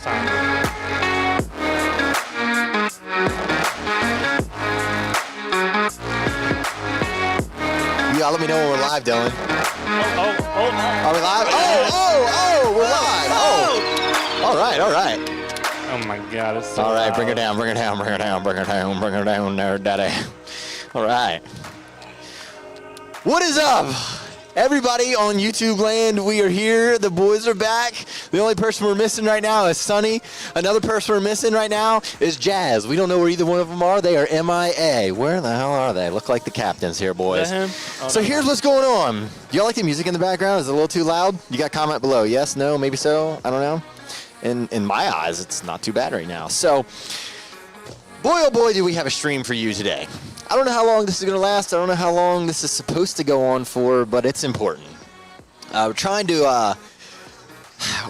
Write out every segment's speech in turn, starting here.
You gotta let me know when we're live, Dylan. Oh. Are we live? Oh, we're live. Oh. All right. Oh my God, it's so all right, loud. bring her down there, daddy. All right. What is up? Everybody on YouTube land, we are here. The boys are back. The only person we're missing right now is Sunny. Another person we're missing right now is Jazz. We don't know where either one of them are. They are MIA. Where the hell are they? Look like the captains here, boys. Is that him? Oh, so no. here's what's going on. Do y'all like the music in the background? Is it a little too loud? You got comment below. Yes, no, maybe so. I don't know. In my eyes, it's not too bad right now. So, boy, oh boy, do we have a stream for you today. I don't know how long this is going to last. I don't know how long this is supposed to go on for, but it's important. We're trying to,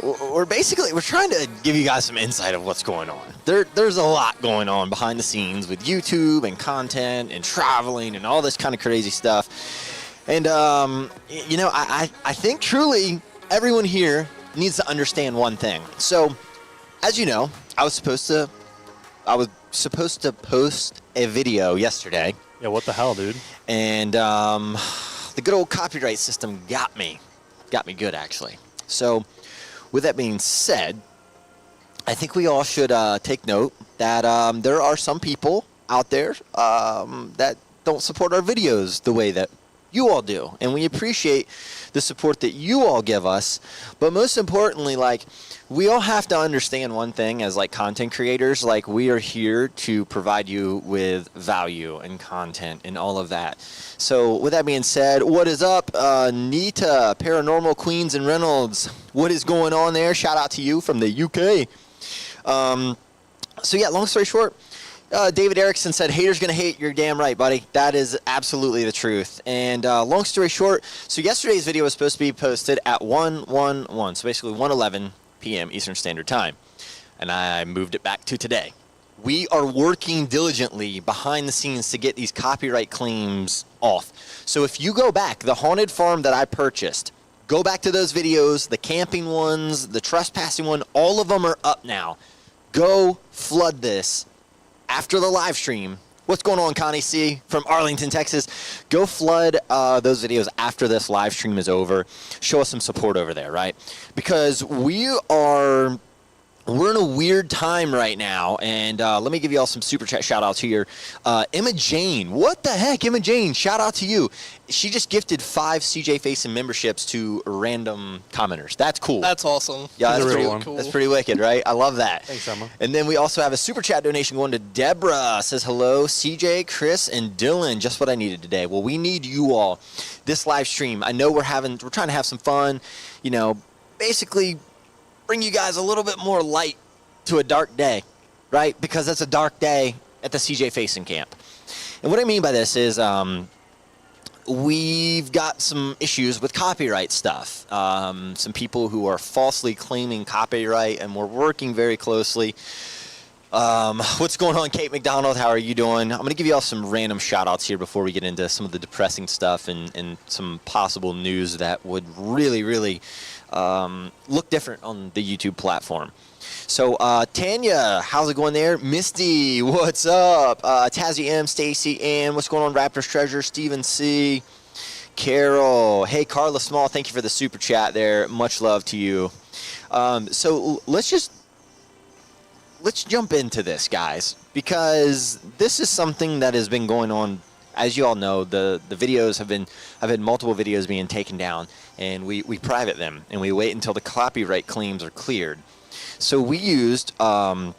we're trying to give you guys some insight of what's going on. There's a lot going on behind the scenes with YouTube and content and traveling and all this kind of crazy stuff. And, you know, I think truly everyone here needs to understand one thing. So, as you know, I was supposed to post a video yesterday. Yeah, what the hell, dude? And the good old copyright system got me good, actually. So with that being said, I think we all should take note that there are some people out there that don't support our videos the way that you all do. And we appreciate the support that you all give us. But most importantly, like, we all have to understand one thing as like content creators. Like, we are here to provide you with value and content and all of that. So with that being said, what is up, Nita, Paranormal, Queens and Reynolds? What is going on there? Shout out to you from the UK. So yeah, long story short, David Erickson said, haters gonna hate. You're damn right, buddy. That is absolutely the truth. And long story short, so yesterday's video was supposed to be posted at 1:11, so basically 1:11 p.m. Eastern Standard Time. And I moved it back to today. We are working diligently behind the scenes to get these copyright claims off. So if you go back, the haunted farm that I purchased, go back to those videos, the camping ones, the trespassing one, all of them are up now. Go flood this. After the live stream, what's going on, Connie C. from Arlington, Texas? Go flood those videos after this live stream is over. Show us some support over there, right? Because we're in a weird time right now, and let me give you all some super chat shout outs here. Emma Jane, what the heck, Emma Jane, shout out to you. She just gifted 5 CJ Faison memberships to random commenters. That's cool. That's awesome. Yeah, that's pretty cool. That's pretty wicked, right? I love that. Thanks, Emma. And then we also have a super chat donation going to Deborah. Says hello, CJ, Chris, and Dylan. Just what I needed today. Well, we need you all. This live stream, I know we're trying to have some fun. You know, basically bring you guys a little bit more light to a dark day, right? Because it's a dark day at the CJ Faison camp. And what I mean by this is we've got some issues with copyright stuff. Some people who are falsely claiming copyright, and we're working very closely. What's going on, Kate McDonald? How are you doing? I'm going to give you all some random shout-outs here before we get into some of the depressing stuff and some possible news that would really, really look different on the YouTube platform. So, Tanya, how's it going there? Misty, what's up? Tazzy M, Stacy M, what's going on? Raptors Treasure, Steven C, Carol. Hey, Carla Small, thank you for the super chat there. Much love to you. So, let's jump into this, guys, because this is something that has been going on. As you all know, the videos I've had multiple videos being taken down, and we private them, and we wait until the copyright claims are cleared. So we used a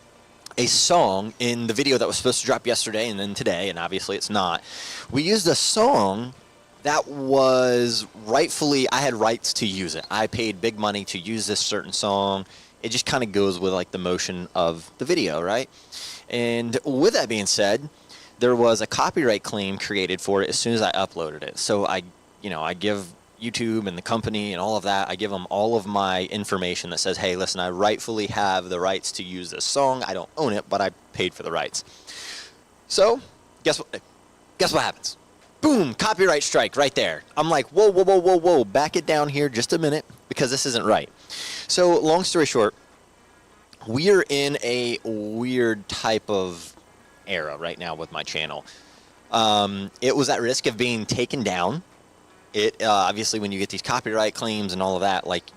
song in the video that was supposed to drop yesterday and then today, and obviously it's not. We used a song that was rightfully, I had rights to use it. I paid big money to use this certain song. It just kind of goes with like the motion of the video, right? And with that being said, there was a copyright claim created for it as soon as I uploaded it. So I give YouTube and the company and all of that, I give them all of my information that says, hey, listen, I rightfully have the rights to use this song. I don't own it, but I paid for the rights. So guess what happens? Boom, copyright strike right there. I'm like, whoa, back it down here just a minute, because this isn't right. So long story short, we are in a weird type of era right now with my channel. It was at risk of being taken down. It obviously, when you get these copyright claims and all of that, like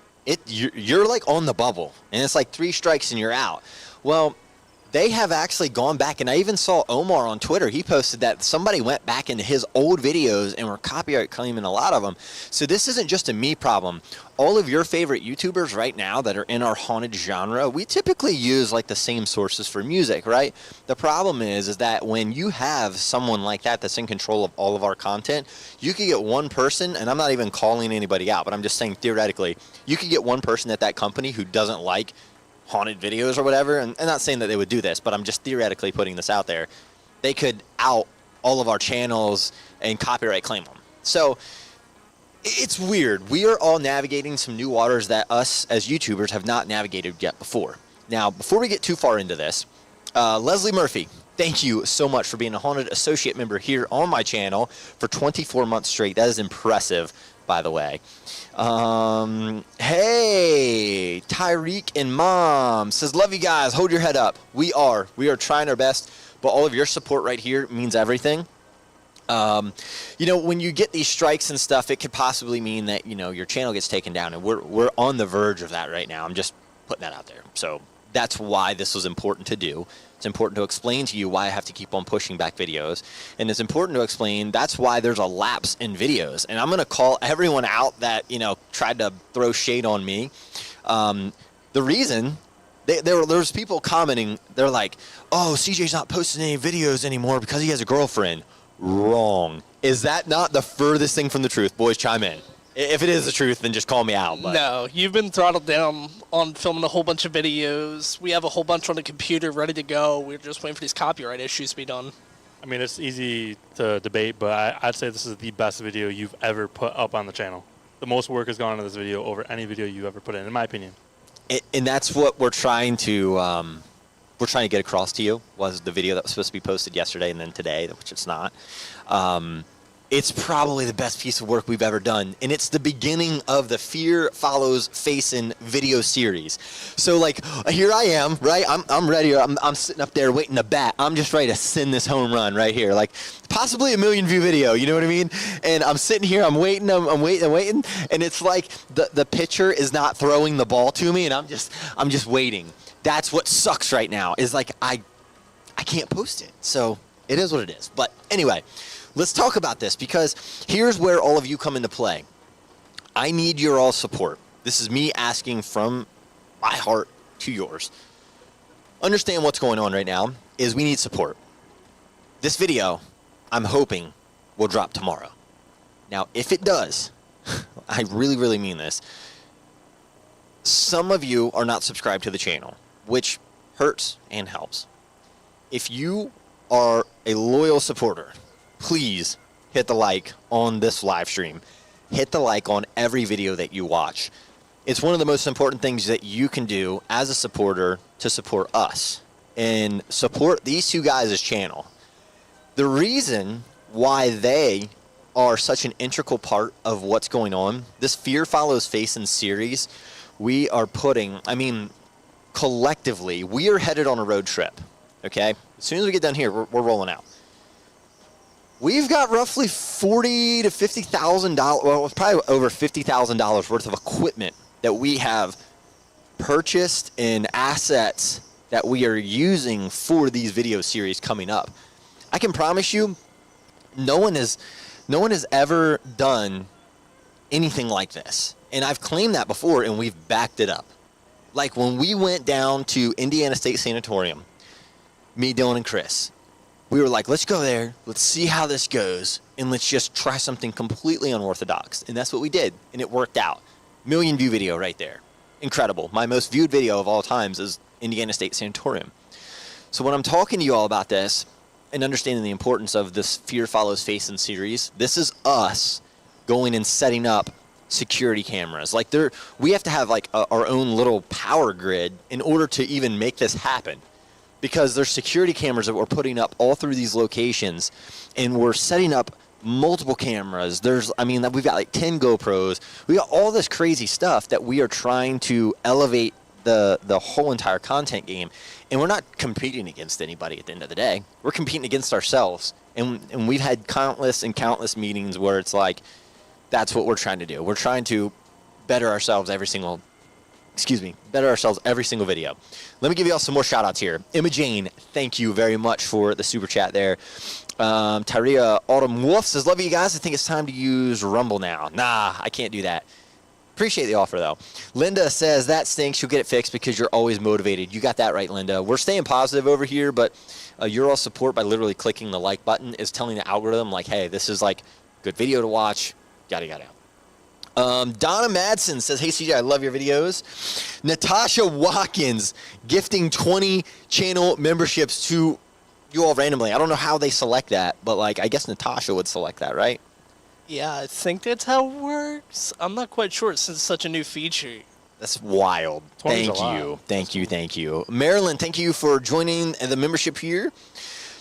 you're like on the bubble, and it's like 3 strikes and you're out. Well, they have actually gone back, and I even saw Omar on Twitter. He posted that somebody went back into his old videos and were copyright claiming a lot of them. So this isn't just a me problem. All of your favorite YouTubers right now that are in our haunted genre, we typically use like the same sources for music, right? The problem is that when you have someone like that that's in control of all of our content, you could get one person, and I'm not even calling anybody out, but I'm just saying theoretically, you could get one person at that company who doesn't like haunted videos or whatever, and I'm not saying that they would do this, but I'm just theoretically putting this out there. They could out all of our channels and copyright claim them. So it's weird. We are all navigating some new waters that us as YouTubers have not navigated yet before. Now, before we get too far into this, Leslie Murphy, thank you so much for being a Haunted Associate member here on my channel for 24 months straight. That is impressive, by the way. Hey, Tyreek and Mom says, love you guys. Hold your head up. We are trying our best, but all of your support right here means everything. You know, when you get these strikes and stuff, it could possibly mean that, you know, your channel gets taken down, and we're on the verge of that right now. I'm just putting that out there. So that's why this was important to do. It's important to explain to you why I have to keep on pushing back videos. And it's important to explain that's why there's a lapse in videos. And I'm going to call everyone out that, you know, tried to throw shade on me. The reason, there's people commenting, they're like, oh, CJ's not posting any videos anymore because he has a girlfriend. Wrong. Is that not the furthest thing from the truth? Boys, chime in. If it is the truth, then just call me out. But. No, you've been throttled down on filming a whole bunch of videos. We have a whole bunch on the computer ready to go. We're just waiting for these copyright issues to be done. I mean, it's easy to debate, but I'd say this is the best video you've ever put up on the channel. The most work has gone into this video over any video you've ever put in my opinion. And that's what we're trying to get across to you, was the video that was supposed to be posted yesterday and then today, which it's not. It's probably the best piece of work we've ever done, and it's the beginning of the Fear Follows Faison video series. So, like, here I am, right? I'm ready. I'm sitting up there waiting to bat. I'm just ready to send this home run right here, like possibly a 1 million view video. You know what I mean? And I'm sitting here, I'm waiting, I'm waiting, and it's like the pitcher is not throwing the ball to me, and I'm just waiting. That's what sucks right now. Is like I can't post it. So it is what it is. But anyway. Let's talk about this, because here's where all of you come into play. I need your all support. This is me asking from my heart to yours. Understand what's going on right now is we need support. This video, I'm hoping, will drop tomorrow. Now, if it does, I really, really mean this, some of you are not subscribed to the channel, which hurts and helps. If you are a loyal supporter, please hit the like on this live stream. Hit the like on every video that you watch. It's one of the most important things that you can do as a supporter to support us and support these two guys' channel. The reason why they are such an integral part of what's going on, this Fear Follows Faison series, we are putting, I mean, collectively, we are headed on a road trip, okay? As soon as we get done here, we're rolling out. We've got roughly $40,000 to $50,000, well, it's probably over $50,000 worth of equipment that we have purchased and assets that we are using for these video series coming up. I can promise you, no one has ever done anything like this. And I've claimed that before, and we've backed it up. Like when we went down to Indiana State Sanatorium, me, Dylan, and Chris, we were like, let's go there, let's see how this goes, and let's just try something completely unorthodox. And that's what we did, and it worked out. 1 million view video right there. Incredible. My most viewed video of all times is Indiana State Sanatorium. So when I'm talking to you all about this and understanding the importance of this Fear Follows Faison series, this is us going and setting up security cameras. Like we have to have like our own little power grid in order to even make this happen. Because there's security cameras that we're putting up all through these locations, and we're setting up multiple cameras. We've got like 10 GoPros. We got all this crazy stuff that we are trying to elevate the whole entire content game, and we're not competing against anybody at the end of the day. We're competing against ourselves, and we've had countless and countless meetings where it's like, that's what we're trying to do. We're trying to better ourselves every single video. Let me give you all some more shout outs here. Emma Jane, thank you very much for the super chat there. Tyria Autumn Wolf says, love you guys. I think it's time to use Rumble now. Nah, I can't do that. Appreciate the offer, though. Linda says, that stinks. You'll get it fixed because you're always motivated. You got that right, Linda. We're staying positive over here, but your all support by literally clicking the like button is telling the algorithm, like, hey, this is like good video to watch, yada, yada. Donna Madsen says, hey, CJ, I love your videos. Natasha Watkins gifting 20 channel memberships to you all randomly. I don't know how they select that, but, like, I guess Natasha would select that, right? Yeah, I think that's how it works. I'm not quite sure since it's such a new feature. That's wild. Thank you. Thank you. Marilyn, thank you for joining the membership here.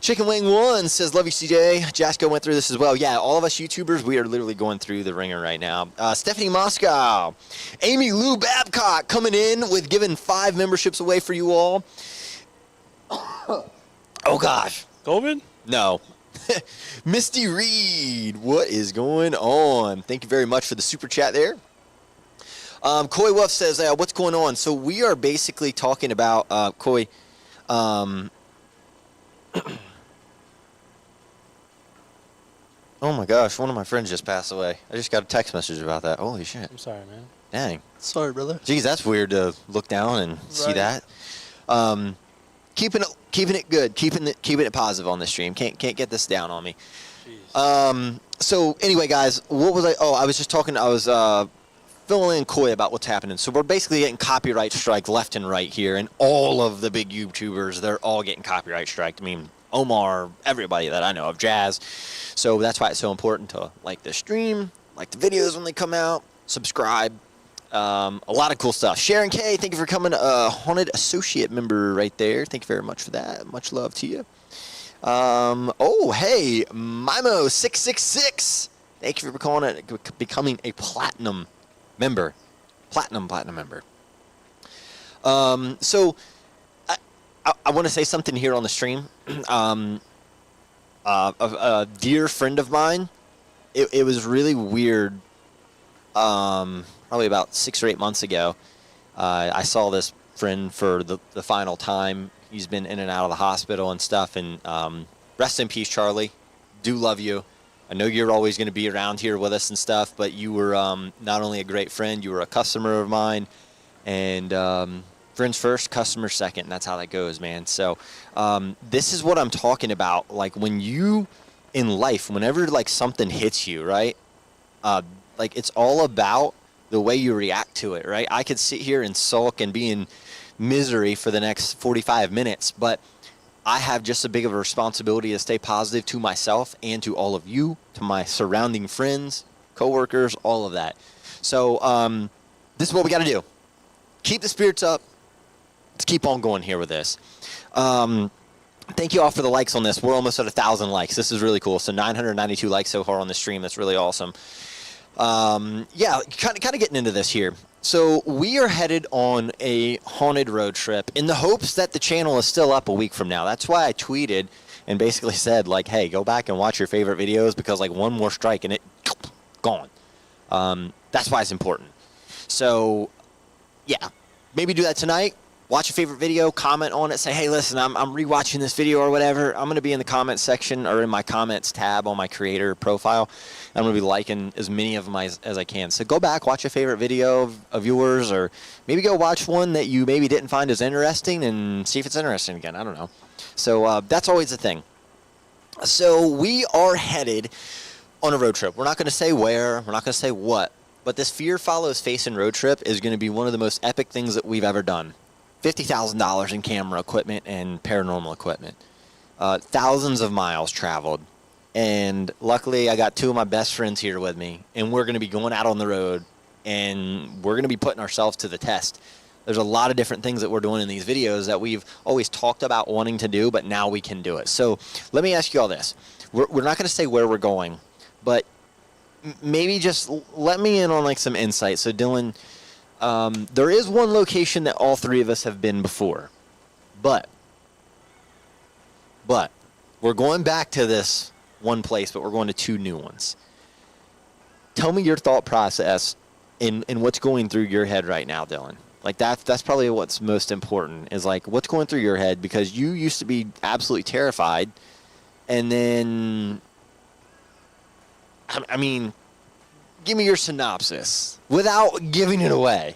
Chicken Wing 1 says, love you, CJ. Jasko went through this as well. Yeah, all of us YouTubers, we are literally going through the ringer right now. Stephanie Moscow. Amy Lou Babcock coming in with giving 5 memberships away for you all. Oh, gosh. COVID? No. Misty Reed, what is going on? Thank you very much for the super chat there. Coy Wolf says, what's going on? So we are basically talking about, Coy, oh my gosh, one of my friends just passed away. I just got a text message about that. Holy shit. I'm sorry, man. Dang. Sorry, brother. Geez, that's weird to look down and see that. Keeping it good, keeping it positive on this stream. Can't get this down on me. So anyway, guys, what was I? Oh, I was just talking. I was filling in Coy about what's happening. So we're basically getting copyright strike left and right here, and all of the big YouTubers, they're all getting copyright striked. I mean, Omar, everybody that I know of, Jazz. So that's why it's so important to like the stream, like the videos when they come out, subscribe. A lot of cool stuff. Sharon K, thank you for coming. Haunted Associate member right there. Thank you very much for that. Much love to you. Oh, hey, Mimo666. Thank you for becoming a platinum member. Platinum member. So I want to say something here on the stream. A dear friend of mine, it was really weird. Probably about 6 or 8 months ago, I saw this friend for the final time. He's been in and out of the hospital and stuff, and rest in peace, Charlie. Do love you. I know you're always going to be around here with us and stuff, but you were not only a great friend, you were a customer of mine, and friends first, customers second, and that's how that goes, man. So this is what I'm talking about. Like, when you, in life, whenever, like, something hits you, right, like, it's all about the way you react to it, right? I could sit here and sulk and be in misery for the next 45 minutes, but I have just as big of a responsibility to stay positive to myself and to all of you, to my surrounding friends, coworkers, all of that. So this is what we got to do. Keep the spirits up. Let's keep on going here with this. Thank you all for the likes on this. We're almost at 1,000 likes. This is really cool. So 992 likes so far on the stream. That's really awesome. Yeah, kind of getting into this here. So we are headed on a haunted road trip in the hopes that the channel is still up a week from now. That's why I tweeted and basically said, like, hey, go back and watch your favorite videos, because, like, one more strike and it gone. That's why it's important. So, yeah, maybe do that tonight. Watch your favorite video, comment on it, say, hey, listen, I'm rewatching this video or whatever. I'm going to be in the comments section or in my comments tab on my creator profile. I'm going to be liking as many of them as I can. So go back, watch a favorite video of yours, or maybe go watch one that you maybe didn't find as interesting and see if it's interesting again. I don't know. So that's always the thing. So we are headed on a road trip. We're not going to say where. We're not going to say what. But this Fear Follows Faison road trip is going to be one of the most epic things that we've ever done. $50,000 in camera equipment and paranormal equipment. Thousands of miles traveled. And luckily, I got 2 of my best friends here with me. And we're going to be going out on the road. And we're going to be putting ourselves to the test. There's a lot of different things that we're doing in these videos that we've always talked about wanting to do, but now we can do it. So let me ask you all this. We're not going to say where we're going, but maybe just let me in on, like, some insight. So Dylan, There is one location that all three of us have been before, but we're going back to this one place, but we're going to two new ones. Tell me your thought process in what's going through your head right now, Dylan. Like that's probably what's most important is like what's going through your head, because you used to be absolutely terrified, and then I mean, give me your synopsis without giving it away.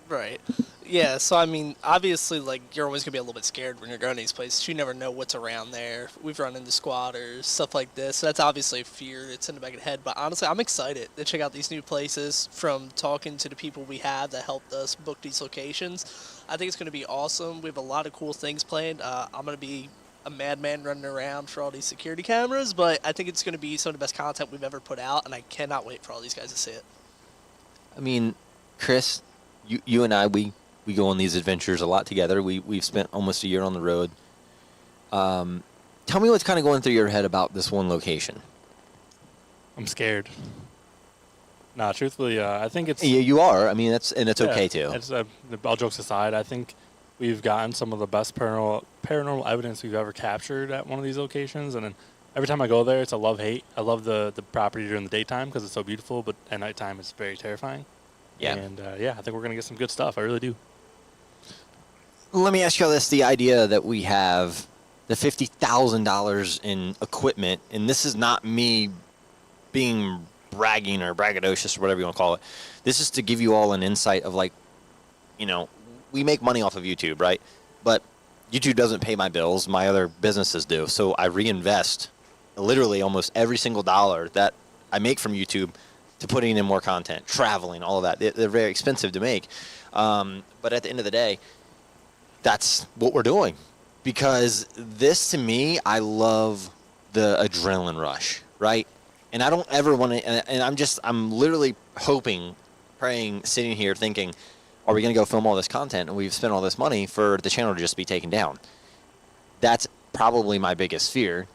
Right. Yeah, so I mean, obviously, like, you're always going to be a little bit scared when you're going to these places. You never know what's around there. We've run into squatters, stuff like this. So that's obviously a fear that's in the back of the head. But honestly, I'm excited to check out these new places from talking to the people we have that helped us book these locations. I think it's going to be awesome. We have a lot of cool things planned. I'm going to be a madman running around for all these security cameras, but I think it's going to be some of the best content we've ever put out, and I cannot wait for all these guys to see it. I mean, Chris, you and I, we go on these adventures a lot together. We've spent almost a year on the road. Tell me what's kind of going through your head about this one location. I'm scared. Nah, truthfully, I think it's... Yeah, you are. I mean, it's okay too. It's, all jokes aside, I think we've gotten some of the best paranormal evidence we've ever captured at one of these locations. And then every time I go there, it's a love-hate. I love the property during the daytime because it's so beautiful, but at nighttime it's very terrifying. Yeah. And, yeah, I think we're going to get some good stuff. I really do. Let me ask you this. The idea that we have the $50,000 in equipment, and this is not me being bragging or braggadocious or whatever you want to call it. This is to give you all an insight of, like, you know, we make money off of YouTube, right? But YouTube doesn't pay my bills. My other businesses do. So I reinvest literally almost every single dollar that I make from YouTube to putting in more content, traveling, all of that. They're very expensive to make. But at the end of the day, that's what we're doing. Because this, to me, I love the adrenaline rush, right? And I don't ever want to, and I'm literally hoping, praying, sitting here thinking, are we going to go film all this content and we've spent all this money for the channel to just be taken down? That's probably my biggest fear,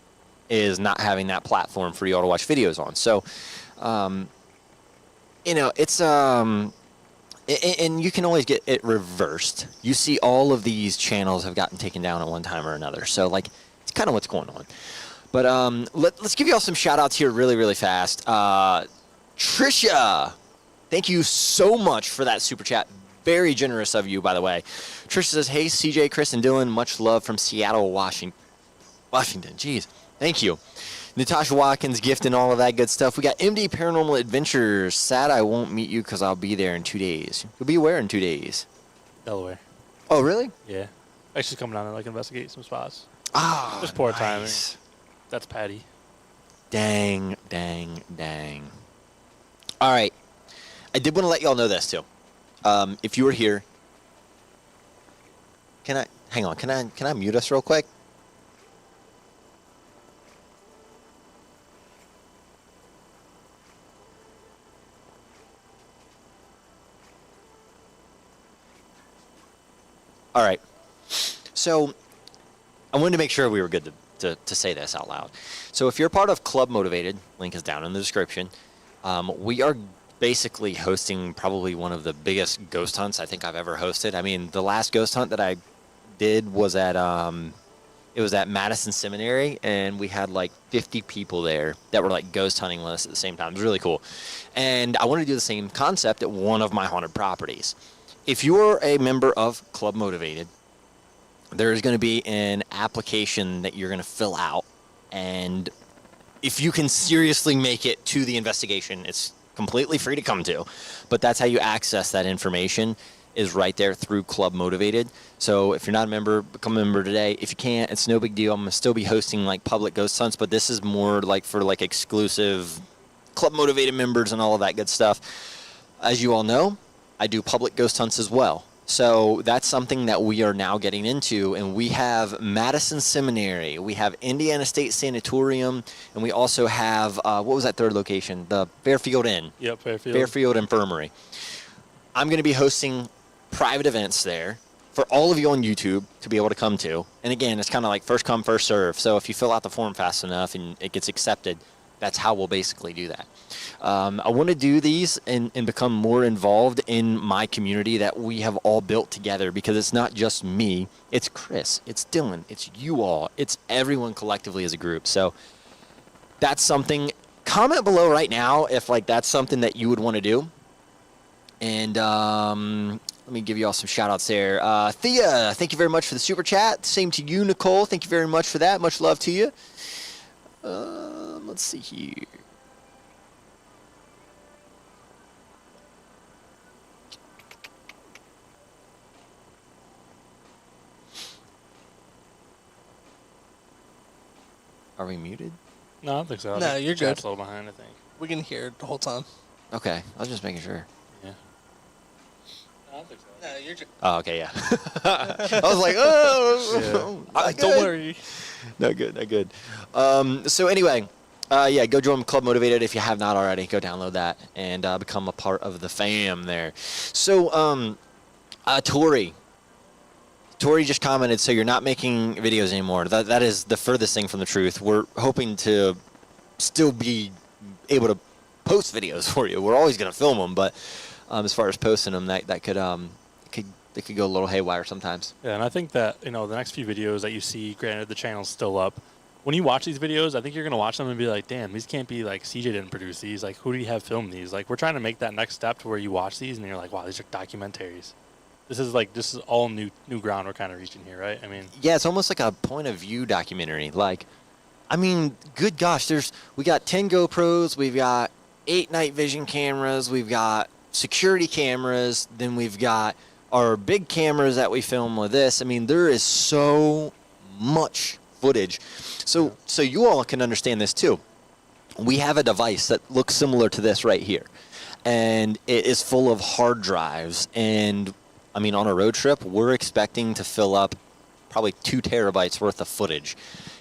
is not having that platform for you all to watch videos on. So, you know, it's, and you can always get it reversed. You see all of these channels have gotten taken down at one time or another. So, like, it's kind of what's going on. But let's give you all some shout-outs here really, really fast. Trisha, thank you so much for that super chat. Very generous of you, by the way. Trisha says, hey, CJ, Chris, and Dylan, much love from Seattle, Washington. Jeez. Thank you. Natasha Watkins, gift and all of that good stuff. We got MD Paranormal Adventures. Sad I won't meet you because I'll be there in 2 days. You'll be where in 2 days? Delaware. Oh, really? Yeah. Actually coming down to, like, investigate some spots. Ah, Just poor timing. nice. That's Patty. Dang. All right. I did want to let y'all know this, too. If you were here, can I mute us real quick? All right. So I wanted to make sure we were good to say this out loud. So if you're part of Club Motivated, link is down in the description. We are basically hosting probably one of the biggest ghost hunts I think I've ever hosted. I mean, the last ghost hunt that I did was at it was at Madison Seminary, and we had like 50 people there that were like ghost hunting with us at the same time. It was really cool. And I wanted to do the same concept at one of my haunted properties. If you're a member of Club Motivated, there's going to be an application that you're going to fill out, and if you can seriously make it to the investigation, it's completely free to come to. But that's how you access that information, is right there through Club Motivated. So if you're not a member, become a member today. If you can't, it's no big deal. I'm going to still be hosting like public ghost hunts, but this is more like for like exclusive Club Motivated members and all of that good stuff. As you all know, I do public ghost hunts as well. So that's something that we are now getting into, and we have Madison Seminary, we have Indiana State Sanatorium, and we also have, what was that third location? The Fairfield Inn. Yep, Fairfield. Fairfield Infirmary. I'm going to be hosting private events there for all of you on YouTube to be able to come to. And again, it's kind of like first come, first serve. So if you fill out the form fast enough and it gets accepted, That's how we'll basically do that. I want to do these and become more involved in my community that we have all built together, because it's not just me. It's Chris. It's Dylan. It's you all. It's everyone collectively as a group. So that's something. Comment below right now if like that's something that you would want to do. And let me give you all some shout outs there. Thea, thank you very much for the super chat. Same to you, Nicole. Thank you very much for that. Much love to you. Let's see here. Are we muted? No, I don't think so. I No, think you're chat's good. a little behind, I think. We can hear it the whole time. Okay, I was just making sure. Yeah. No, I don't think so. No, you're good. Oh, okay, yeah. I was like, oh, not Don't good. worry. No good, no good. So anyway, yeah, go join Club Motivated if you have not already. Go download that and become a part of the fam there. So, Tori just commented, so you're not making videos anymore. That is the furthest thing from the truth. We're hoping to still be able to post videos for you. We're always going to film them, but as far as posting them, that could go a little haywire sometimes. Yeah, and I think that, the next few videos that you see, granted the channel's still up, when you watch these videos, I think you're going to watch them and be like, damn, these can't be like, CJ didn't produce these. Like, who do you have filmed these? Like, we're trying to make that next step to where you watch these and you're like, wow, these are documentaries. This is all new ground we're kind of reaching here, right? I mean, yeah, it's almost like a point of view documentary. Like, I mean, good gosh, we got 10 GoPros, we've got 8 night vision cameras, we've got security cameras, then we've got our big cameras that we film with this. I mean, there is so much footage. So you all can understand this too. We have a device that looks similar to this right here, and it is full of hard drives. And I mean, on a road trip, we're expecting to fill up probably 2 terabytes worth of footage.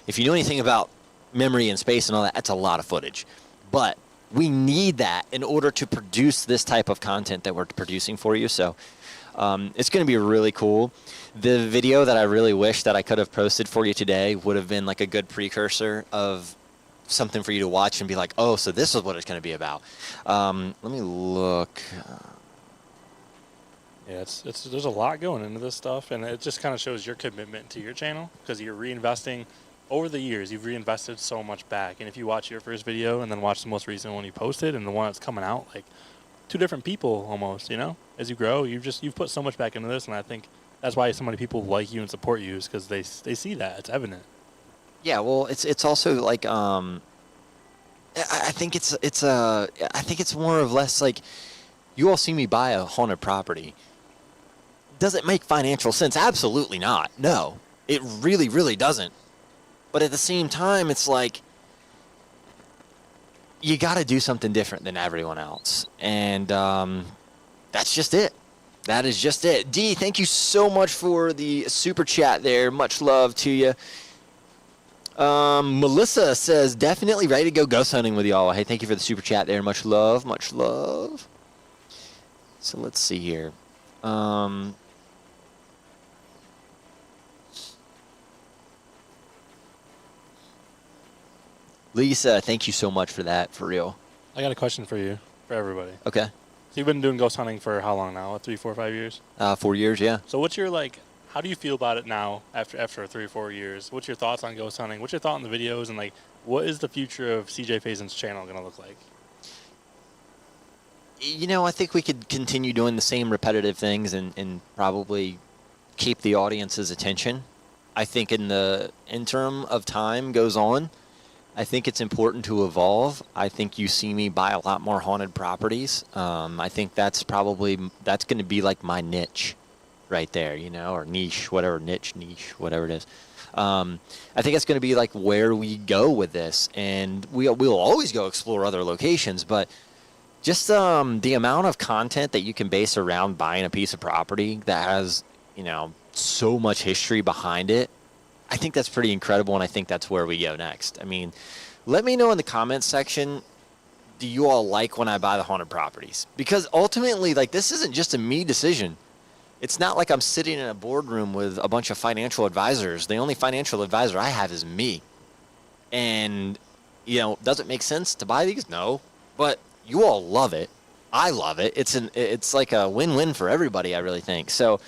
If you know anything about memory and space and all that, that's a lot of footage. But we need that in order to produce this type of content that we're producing for you. So it's going to be really cool. The video that I really wish that I could have posted for you today would have been like a good precursor of something for you to watch and be like, oh, so this is what it's going to be about. Let me look. yeah, there's a lot going into this stuff, and it just kind of shows your commitment to your channel, because you're reinvesting. Over the years, you've reinvested so much back. And if you watch your first video and then watch the most recent one you posted and the one that's coming out, like 2 different people almost, as you grow, you've put so much back into this. And I think that's why so many people like you and support you, is because they see that. It's evident. Yeah, well, it's also like I think it's more or less like, you all see me buy a haunted property. Does it make financial sense? Absolutely not. No, it really, really doesn't. But at the same time, it's like, you got to do something different than everyone else. And that's just it. That is just it. D, thank you so much for the super chat there. Much love to you. Melissa says, definitely ready to go ghost hunting with y'all. Hey, thank you for the super chat there. Much love. Much love. So let's see here. Lisa, thank you so much for that, for real. I got a question for you, for everybody. Okay. So you've been doing ghost hunting for how long now? 3, 4, 5 years? 4 years, yeah. So what's your, how do you feel about it now after 3 or 4 years? What's your thoughts on ghost hunting? What's your thought on the videos? And, what is the future of CJ Faison's channel going to look like? I think we could continue doing the same repetitive things and probably keep the audience's attention. I think in the interim of time goes on, I think it's important to evolve. I think you see me buy a lot more haunted properties. I think that's going to be like my niche right there, or niche, whatever, niche, whatever it is. I think it's going to be like where we go with this, and we'll always go explore other locations, but just the amount of content that you can base around buying a piece of property that has, so much history behind it, I think that's pretty incredible, and I think that's where we go next. I mean, let me know in the comments section, do you all like when I buy the haunted properties? Because ultimately, this isn't just a me decision. It's not like I'm sitting in a boardroom with a bunch of financial advisors. The only financial advisor I have is me. And does it make sense to buy these? No, but you all love it. I love it. It's like a win-win for everybody, I really think. So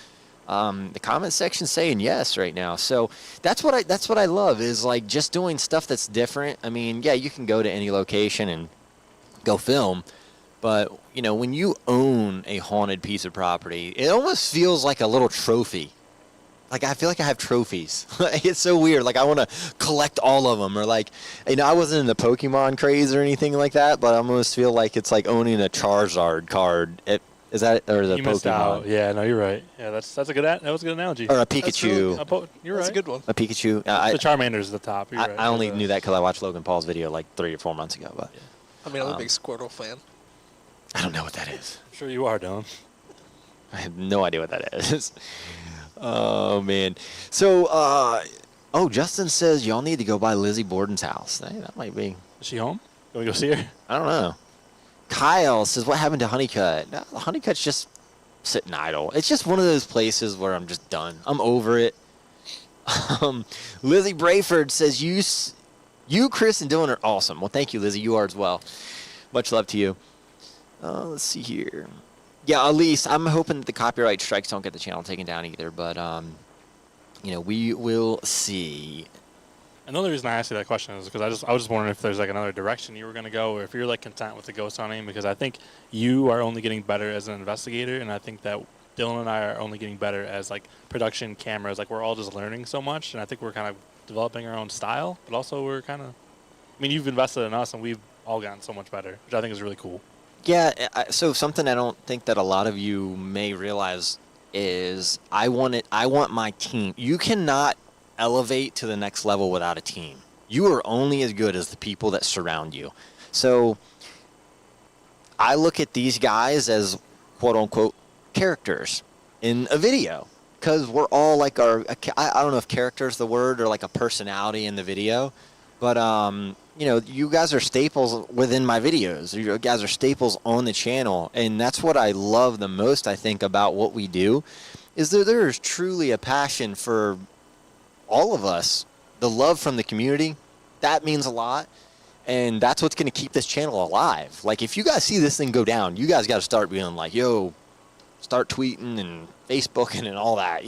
the comment section saying yes right now. So that's what I love, is like just doing stuff that's different. I mean, yeah, you can go to any location and go film, but when you own a haunted piece of property, it almost feels like a little trophy. Like, I feel like I have trophies. It's so weird. Like, I want to collect all of them. Or, like, I wasn't in the Pokemon craze or anything like that, but I almost feel like it's like owning a Charizard card. Is that, or the You Pokemon? missed out. Yeah, no, you're right. Yeah, that was a good analogy. Or a Pikachu. You're right. That's a good one. A Pikachu. The Charmander's the top. You're right. I only knew that because I watched Logan Paul's video like 3 or 4 months ago. But I mean, I'm a big Squirtle fan. I don't know what that is. I'm sure you are, Dylan. I have no idea what that is. Oh, man. So, Justin says y'all need to go by Lizzie Borden's house. Hey, that might be. Is she home? Can we go see her? I don't know. Kyle says, what happened to Honeycut? No, Honeycut's just sitting idle. It's just one of those places where I'm just done. I'm over it. Lizzie Brayford says, you, Chris, and Dylan are awesome. Well, thank you, Lizzie. You are as well. Much love to you. Let's see here. Yeah, Elise, I'm hoping that the copyright strikes don't get the channel taken down either, but, we will see. Another reason I asked you that question is because I was just wondering if there's like another direction you were going to go, or if you're like content with the ghost hunting, because I think you are only getting better as an investigator, and I think that Dylan and I are only getting better as like production cameras. Like, we're all just learning so much, and I think we're kind of developing our own style, but also we're kind of, you've invested in us, and we've all gotten so much better, which I think is really cool. Yeah, so something I don't think that a lot of you may realize is I want my team. You cannot elevate to the next level without a team. You are only as good as the people that surround you. So I look at these guys as quote unquote characters in a video, because we're all like I don't know if character is the word, or like a personality in the video, but you guys are staples within my videos. You guys are staples on the channel, and that's what I love the most, I think, about what we do, is that there is truly a passion for all of us. The love from the community, that means a lot, and that's what's going to keep this channel alive. Like, if you guys see this thing go down, you guys got to start being like, yo, start tweeting and Facebooking and all that,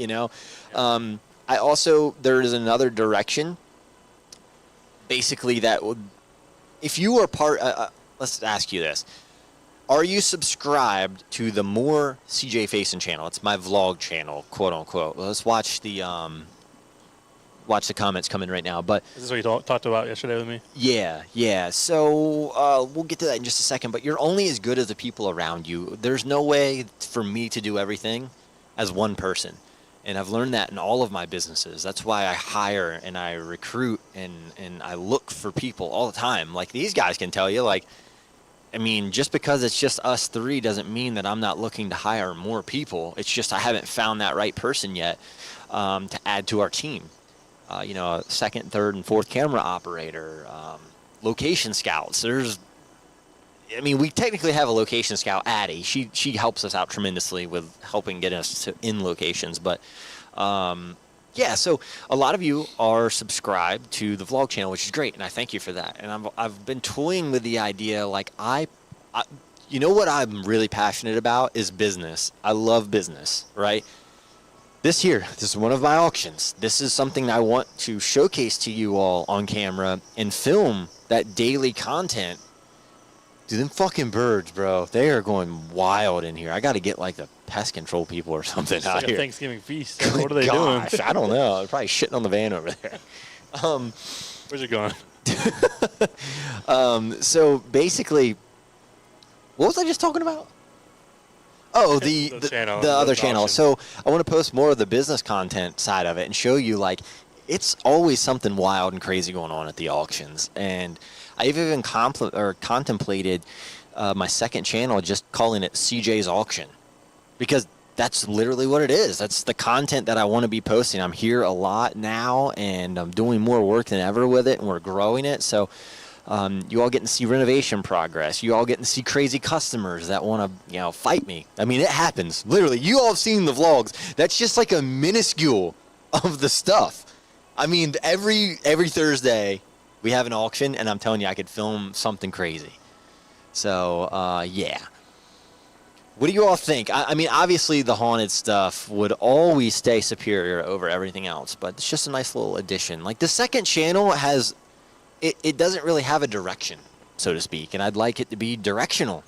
I also, there is another direction, basically, that would, if you are part, let's ask you this. Are you subscribed to the More CJ Faison channel? It's my vlog channel, quote unquote. Let's watch the comments come in right now. But is this what you talked about yesterday with me? Yeah. So we'll get to that in just a second. But you're only as good as the people around you. There's no way for me to do everything as one person. And I've learned that in all of my businesses. That's why I hire and I recruit and I look for people all the time. Like, these guys can tell you, like, just because it's just us three doesn't mean that I'm not looking to hire more people. It's just I haven't found that right person yet to add to our team. A second, third, and fourth camera operator, location scouts. We technically have a location scout, Addie. She helps us out tremendously with helping get us in locations. But, so a lot of you are subscribed to the vlog channel, which is great, and I thank you for that. And I've been toying with the idea, like, what I'm really passionate about is business. I love business, right? This is one of my auctions. This is something I want to showcase to you all on camera and film that daily content. Dude, them fucking birds, bro, they are going wild in here. I got to get, like, the pest control people or something out like here. A Thanksgiving feast. What are they doing? I don't know. They're probably shitting on the van over there. Where's it going? So, basically, what was I just talking about? Oh, the other channel. So I want to post more of the business content side of it and show you, like, it's always something wild and crazy going on at the auctions. And I've even contemplated my second channel just calling it CJ's Auction, because that's literally what it is. That's the content that I want to be posting. I'm here a lot now, and I'm doing more work than ever with it, and we're growing it. So you all getting to see renovation progress. You all getting to see crazy customers that want to, fight me. It happens. Literally, you all have seen the vlogs. That's just like a minuscule of the stuff. Every Thursday, We have an auction, and I'm telling you, I could film something crazy. So, yeah. What do you all think? I mean, obviously, the haunted stuff would always stay superior over everything else, but it's just a nice little addition. Like, the second channel has... It doesn't really have a direction, so to speak, and I'd like it to be directional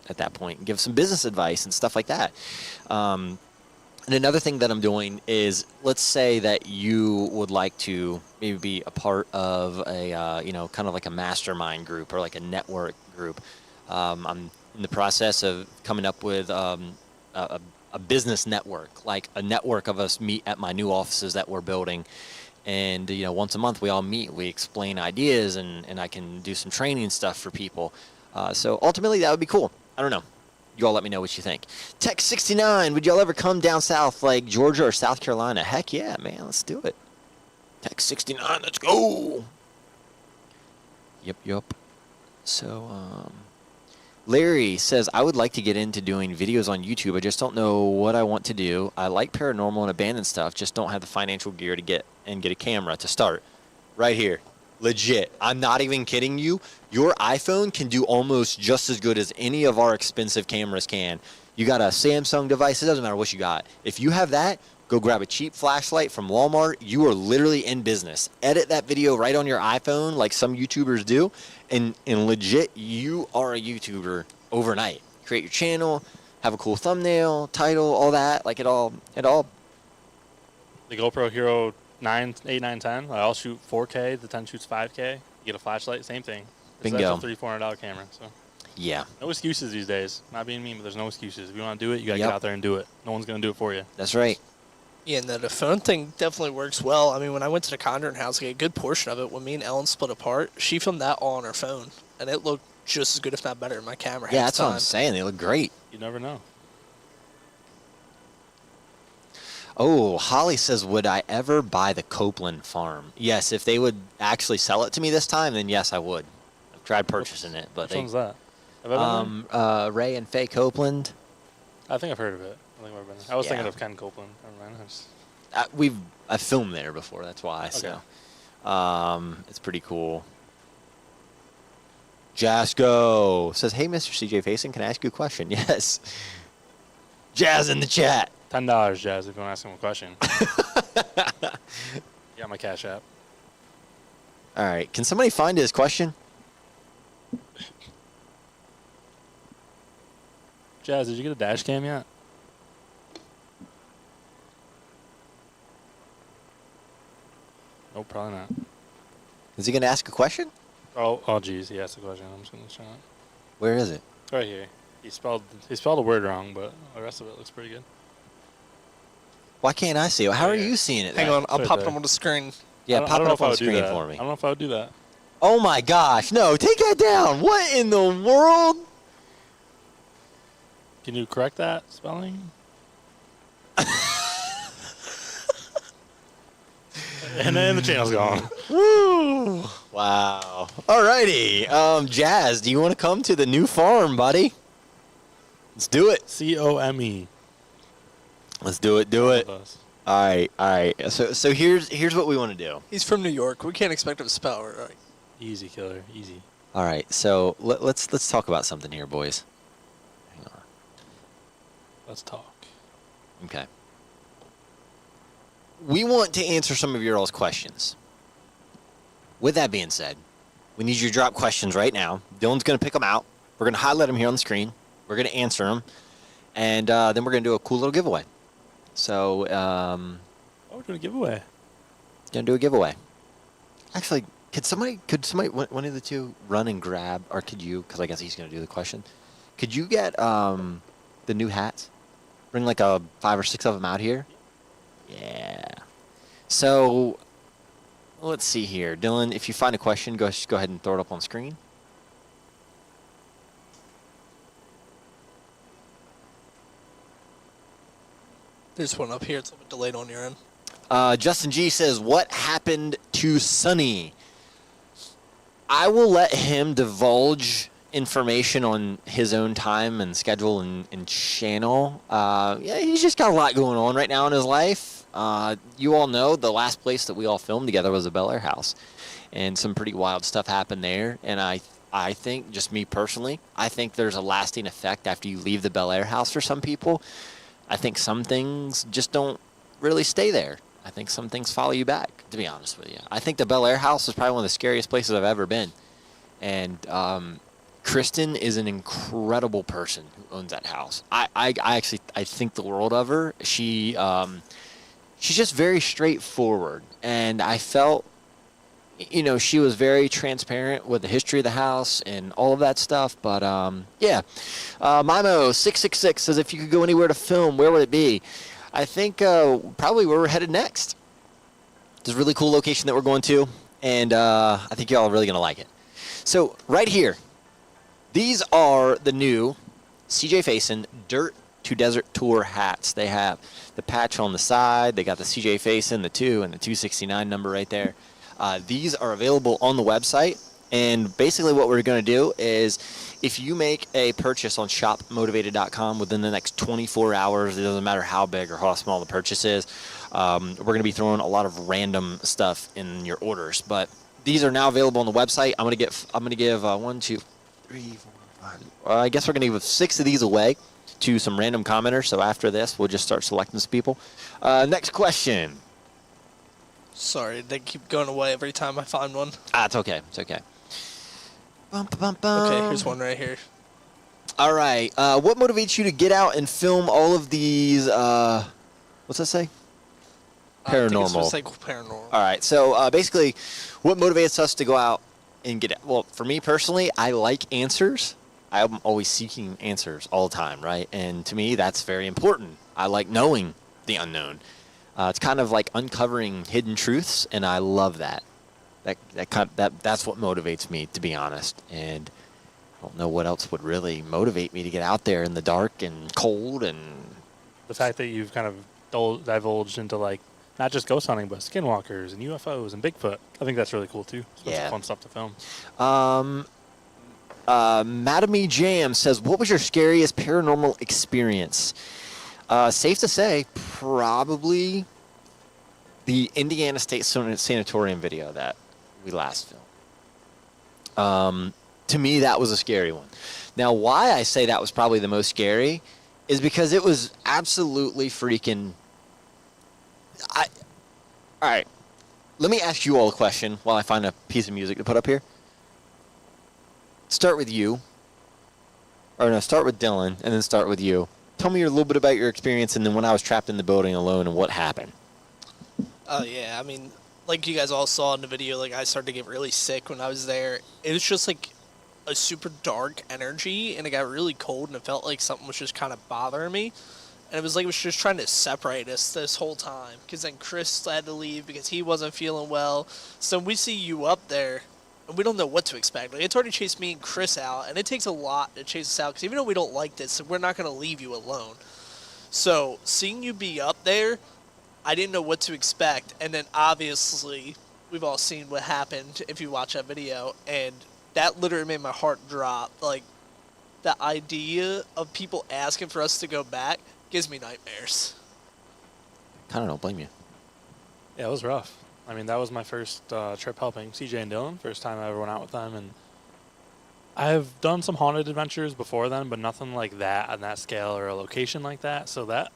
at that point, and give some business advice and stuff like that. And another thing that I'm doing is, let's say that you would like to maybe be a part of a, kind of like a mastermind group or like a network group. I'm in the process of coming up with a business network, like a network of us meet at my new offices that we're building. And, once a month we all meet, we explain ideas, and I can do some training stuff for people. So ultimately that would be cool. I don't know. You all let me know what you think. Tech 69, would y'all ever come down south like Georgia or South Carolina? Heck yeah, man, let's do it. Tech 69, let's go. Yep. So, Larry says, I would like to get into doing videos on YouTube. I just don't know what I want to do. I like paranormal and abandoned stuff, just don't have the financial gear to get a camera to start. Right here. Legit. I'm not even kidding you. Your iPhone can do almost just as good as any of our expensive cameras can. You got a Samsung device, it doesn't matter what you got. If you have that, go grab a cheap flashlight from Walmart. You are literally in business. Edit that video right on your iPhone like some YouTubers do, and legit, you are a YouTuber overnight. Create your channel, have a cool thumbnail, title, all that. Like it all. The GoPro Hero 9, 8, 9, 10. I'll shoot 4K. The 10 shoots 5K. You get a flashlight, same thing. Bingo. That's a $300-$400 camera. So Yeah. no excuses these days. Not being mean, but there's no excuses. If you want to do it, you gotta get out there and do it. No one's gonna do it for you. That's right. Yeah, and the phone thing definitely works well. I mean, when I went to the Conjuring house, like a good portion of it, when me and Ellen split apart, she filmed that all on her phone, and it looked just as good, if not better, than my camera. Yeah, that's what I'm saying. They look great. You never know. Oh, Holly says, would I ever buy the Copeland farm? Yes, if they would actually sell it to me this time, then yes, I would. I've tried purchasing it, but Which one's that? Have I been there? Ray and Faye Copeland. I think I've heard of it. I was thinking of Ken Copeland. Never mind. I've filmed there before, that's why. Okay. So, it's pretty cool. Jasco says, hey, Mr. CJ Faison, can I ask you a question? Yes. Jazz in the chat. $10, Jazz, if you want to ask him a question. You got my Cash App. All right. Can somebody find his question? Jazz, did you get a dash cam yet? Nope, probably not. Is he going to ask a question? Oh, geez, he asked a question. I'm just gonna show it. Where is it? Right here. He spelled a word wrong, but the rest of it looks pretty good. Why can't I see it? How are you seeing it? Hang then? on, I'll Right pop there. it on the screen. Yeah, I pop don't it know up if I on the would do screen that. for me. I don't know if I would do that. Oh my gosh, no, take that down. What in the world? Can you correct that spelling? And then the channel's gone. Woo! Wow. Alrighty. Jazz, do you want to come to the new farm, buddy? Let's do it. COME. Let's do it. Do it. Us. All right. So here's what we want to do. He's from New York. We can't expect him to spell it right. Easy, killer. Easy. All right. So let's talk about something here, boys. Hang on. Let's talk. Okay. We want to answer some of your all's questions. With that being said, we need you to drop questions right now. Dylan's going to pick them out. We're going to highlight them here on the screen. We're going to answer them. And then we're going to do a cool little giveaway. So, we're doing a giveaway. Going to do a giveaway. Actually, could somebody, one of the two run and grab, or could you, because I guess he's going to do the question. Could you get the new hats? Bring like 5 or 6 of them out here. Yeah. So, let's see here. Dylan, if you find a question, go ahead and throw it up on screen. There's one up here. It's a little bit delayed on your end. Justin G says, what happened to Sonny? I will let him divulge information on his own time and schedule and channel. Yeah, he's just got a lot going on right now in his life. You all know the last place that we all filmed together was the Bel Air house, and some pretty wild stuff happened there. And I think, just me personally, I think there's a lasting effect after you leave the Bel Air house for some people. I think some things just don't really stay there. I think some things follow you back, to be honest with you. I think the Bel Air house is probably one of the scariest places I've ever been. And Kristen is an incredible person who owns that house. I actually think the world of her. She's just very straightforward, and I felt, she was very transparent with the history of the house and all of that stuff. But yeah, Mimo666 says, if you could go anywhere to film, where would it be? I think probably where we're headed next. There's a really cool location that we're going to, and I think y'all are really gonna like it. So right here, these are the new CJ Faison Dirt to Desert Tour hats. They have the patch on the side. They got the CJ Faison, the 2 and the 269 number right there. These are available on the website. And basically what we're going to do is, if you make a purchase on shopmotivated.com within the next 24 hours, it doesn't matter how big or how small the purchase is, we're going to be throwing a lot of random stuff in your orders. But these are now available on the website. I'm going to give 1, 2, 3, 4, 5. I guess we're going to give 6 of these away to some random commenters. So after this, we'll just start selecting some people. Next question. Sorry, they keep going away every time I find one. It's okay. It's okay. Okay, here's one right here. All right. What motivates you to get out and film all of these? What's that say? Paranormal. It's like paranormal. All right. So basically, what motivates us to go out and get out? Well, for me personally, I like answers. I'm always seeking answers all the time, right? And to me, that's very important. I like knowing the unknown. It's kind of like uncovering hidden truths, and I love that. That's what motivates me, to be honest. And I don't know what else would really motivate me to get out there in the dark and cold. And the fact that you've kind of divulged into like not just ghost hunting, but skinwalkers and UFOs and Bigfoot. I think that's really cool too. So yeah, it's fun stuff to film. Madame Jam says, "What was your scariest paranormal experience?" Safe to say, probably the Indiana State Sanatorium video that we last filmed. To me, that was a scary one. Now, why I say that was probably the most scary is because it was absolutely freaking... All right, let me ask you all a question while I find a piece of music to put up here. Start with you. Or no, start with Dylan, and then start with you. Tell me a little bit about your experience, and then when I was trapped in the building alone and what happened. Oh, yeah. I mean, like you guys all saw in the video, like I started to get really sick when I was there. It was just like a super dark energy, and it got really cold, and it felt like something was just kind of bothering me. And it was like it was just trying to separate us this whole time. Because then Chris had to leave because he wasn't feeling well. So we see you up there, and we don't know what to expect. Like, it's already chased me and Chris out, and it takes a lot to chase us out. Because even though we don't like this, we're not going to leave you alone. So seeing you be up there, I didn't know what to expect. And then obviously, we've all seen what happened if you watch that video. And that literally made my heart drop. Like, the idea of people asking for us to go back gives me nightmares. Kind of don't blame you. Yeah, it was rough. I mean, that was my first trip helping CJ and Dylan. First time I ever went out with them. And I've done some haunted adventures before then, but nothing like that on that scale or a location like that. So that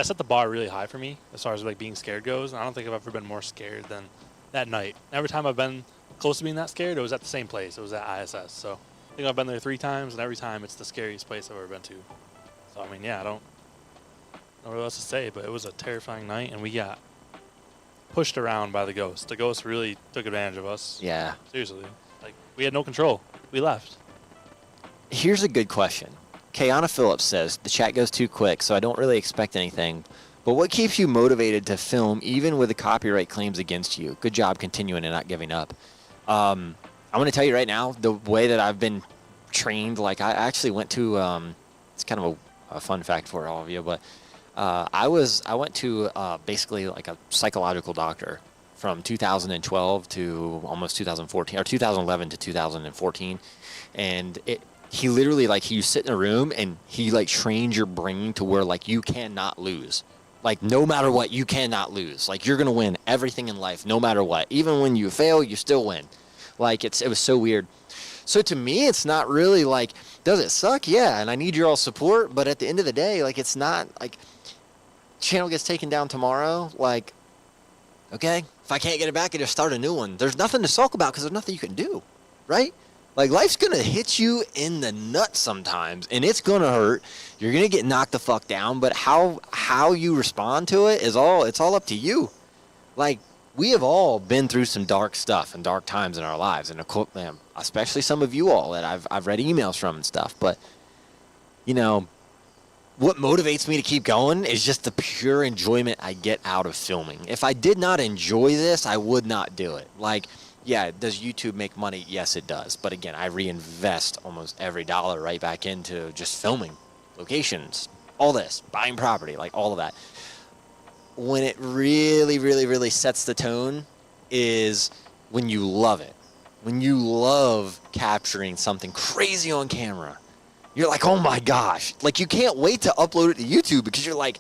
set the bar really high for me as far as like being scared goes. And I don't think I've ever been more scared than that night. Every time I've been close to being that scared, it was at the same place. It was at ISS. So I think I've been there 3 times, and every time it's the scariest place I've ever been to. So, I mean, yeah, I don't know what else to say, but it was a terrifying night, and we got pushed around by the ghost. The ghost really took advantage of us. Yeah. Seriously. Like, we had no control. We left. Here's a good question. Kayana Phillips says, the chat goes too quick, so I don't really expect anything. But what keeps you motivated to film even with the copyright claims against you? Good job continuing and not giving up. I'm going to tell you right now, the way that I've been trained, like I actually went to, it's kind of a fun fact for all of you, but I went to basically like a psychological doctor from 2012 to almost 2014, or 2011 to 2014. And he literally, like, you sit in a room and he like trains your brain to where like you cannot lose. Like, no matter what, you cannot lose. Like, you're going to win everything in life, no matter what. Even when you fail, you still win. Like, it was so weird. So to me, it's not really like, does it suck? Yeah, and I need your all support. But at the end of the day, like, it's not like channel gets taken down tomorrow. Like, okay, if I can't get it back, I just start a new one. There's nothing to sulk about because there's nothing you can do, right? Like, life's going to hit you in the nuts sometimes, and it's going to hurt. You're going to get knocked the fuck down, but how you respond to it it's all up to you. Like, we have all been through some dark stuff and dark times in our lives, and especially some of you all that I've read emails from and stuff. But, you know, what motivates me to keep going is just the pure enjoyment I get out of filming. If I did not enjoy this, I would not do it. Like, yeah, does YouTube make money? Yes, it does. But again, I reinvest almost every dollar right back into just filming, locations, all this, buying property, like all of that. When it really, really, really sets the tone is when you love it. When you love capturing something crazy on camera. You're like, oh my gosh. Like, you can't wait to upload it to YouTube because you're like,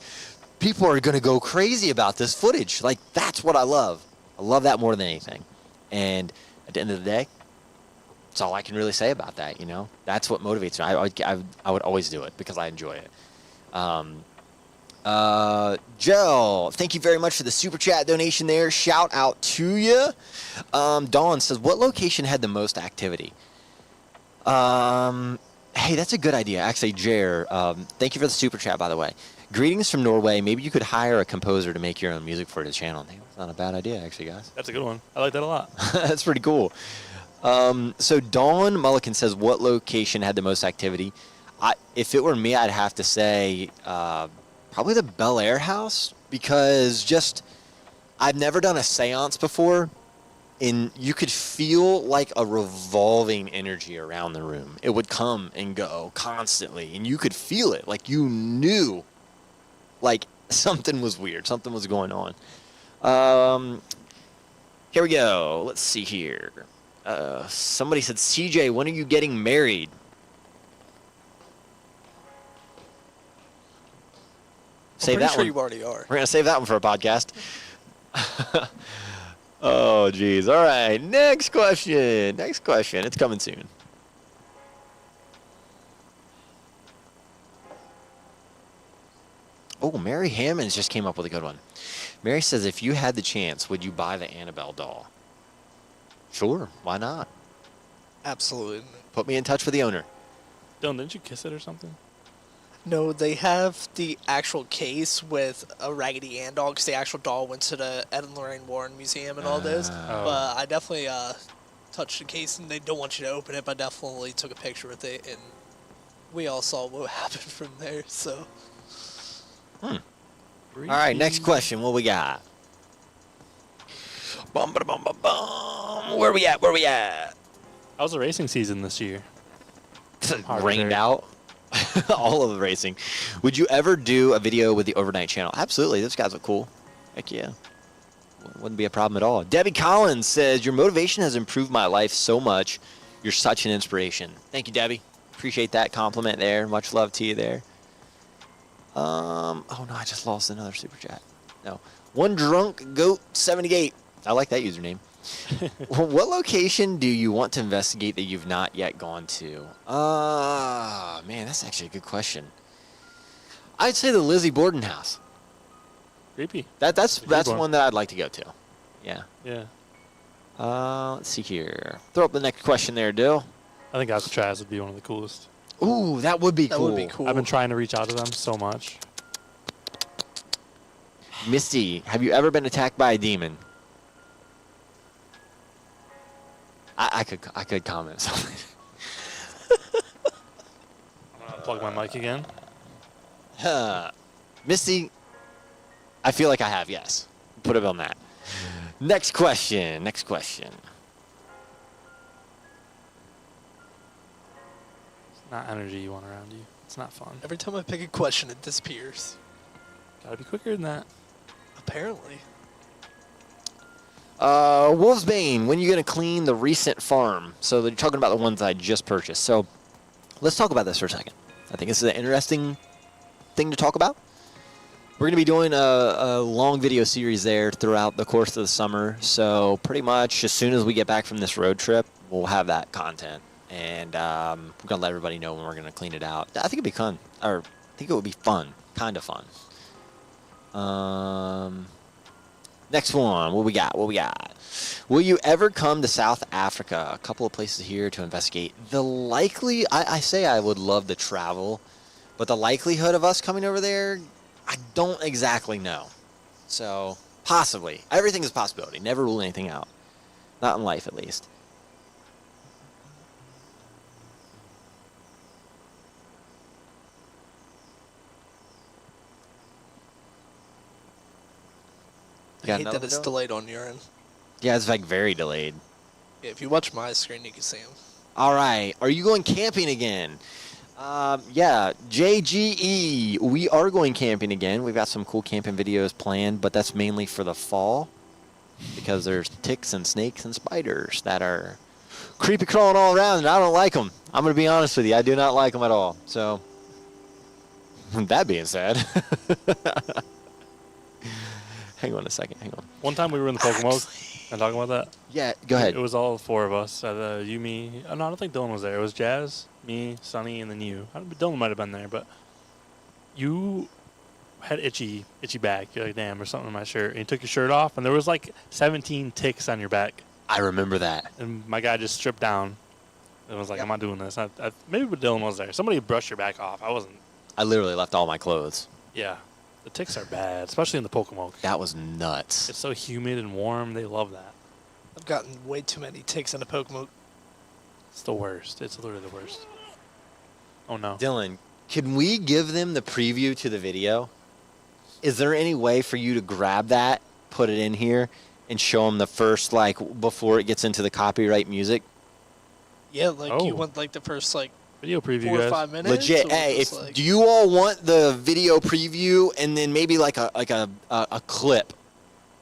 people are going to go crazy about this footage. Like, that's what I love. I love that more than anything. And at the end of the day, that's all I can really say about that, you know? That's what motivates me. I would always do it because I enjoy it. Joe, thank you very much for the super chat donation there. Shout out to you. Dawn says, what location had the most activity? Hey, that's a good idea. Actually, Jer, thank you for the super chat, by the way. Greetings from Norway. Maybe you could hire a composer to make your own music for the channel. That's not a bad idea, actually, guys. That's a good one. I like that a lot. That's pretty cool. So Dawn Mulligan says, what location had the most activity? If it were me, I'd have to say probably the Bel Air house, because I've never done a seance before, and you could feel like a revolving energy around the room. It would come and go constantly, and you could feel it. Like, you knew, like, something was weird. Something was going on. Here we go. Let's see here. Somebody said, CJ, when are you getting married? I'm pretty sure you already are. We're going to save that one for a podcast. Oh, geez. All right. Next question. It's coming soon. Oh, Mary Hammonds just came up with a good one. Mary says, if you had the chance, would you buy the Annabelle doll? Sure. Why not? Absolutely. Put me in touch with the owner. Dylan, didn't you kiss it or something? No, they have the actual case with a Raggedy Ann doll, because the actual doll went to the Ed and Lorraine Warren Museum and all this. But I definitely touched the case, and they don't want you to open it, but I definitely took a picture with it, and we all saw what happened from there, so. All right, next question. What we got? Bum, ba, bum, bum, bum. Where we at? How's the racing season this year? Rained out. All of the racing. Would you ever do a video with the Overnight channel? Absolutely. Those guys look cool. Heck yeah. Wouldn't be a problem at all. Debbie Collins says, your motivation has improved my life so much. You're such an inspiration. Thank you, Debbie. Appreciate that compliment there. Much love to you there. Oh no, I just lost another super chat. No. One Drunk Goat 78. I like that username. What location do you want to investigate that you've not yet gone to? Man, that's actually a good question. I'd say the Lizzie Borden house. Creepy. That's one that I'd like to go to. Yeah. Yeah. Let's see here. Throw up the next question there, Dill. I think Alcatraz would be one of the coolest. Ooh, that would be cool. That would be cool. I've been trying to reach out to them so much. Misty, have you ever been attacked by a demon? I could comment something. I'm gonna plug my mic again. Misty, I feel like I have, yes. Put it on that. Next question. It's not energy you want around you. It's not fun. Every time I pick a question, it disappears. Gotta be quicker than that. Apparently. Wolfsbane, when are you going to clean the recent farm? So they're talking about the ones I just purchased. So let's talk about this for a second. I think this is an interesting thing to talk about. We're going to be doing a long video series there throughout the course of the summer. So pretty much as soon as we get back from this road trip, we'll have that content. And we're going to let everybody know when we're going to clean it out. I think it'd be fun. Or I think it would be fun. Kind of fun. Next one. What we got? Will you ever come to South Africa? A couple of places here to investigate. I say I would love to travel, but the likelihood of us coming over there, I don't exactly know. So, possibly. Everything is a possibility. Never rule anything out. Not in life, at least. I hate that it's delayed on your end. Yeah, it's like very delayed. Yeah, if you watch my screen, you can see them. All right. Are you going camping again? Yeah, JGE. We are going camping again. We've got some cool camping videos planned, but that's mainly for the fall because there's ticks and snakes and spiders that are creepy crawling all around, and I don't like them. I'm going to be honest with you. I do not like them at all. So, that being said, hang on a second. Hang on. One time we were in the Pokemon. Am I talking about that? Yeah, go ahead. It was all four of us. You, me. No, I don't think Dylan was there. It was Jazz, me, Sonny, and then you. Dylan might have been there, but you had itchy back. You're like, damn, or something on my shirt. And you took your shirt off, and there was like 17 ticks on your back. I remember that. And my guy just stripped down and was like, I'm not doing this. Maybe Dylan was there. Somebody brushed your back off. I wasn't. I literally left all my clothes. Yeah. The ticks are bad, especially in the Pokemon. That was nuts. It's so humid and warm. They love that. I've gotten way too many ticks in a Pokemon. It's the worst. It's literally the worst. Oh, no. Dylan, can we give them the preview to the video? Is there any way for you to grab that, put it in here, and show them the first, like, before it gets into the copyright music? Yeah, like, you want, like, the first, like, video preview, 4 guys. or 5 minutes? Legit. Hey, do you all want the video preview and then maybe like a clip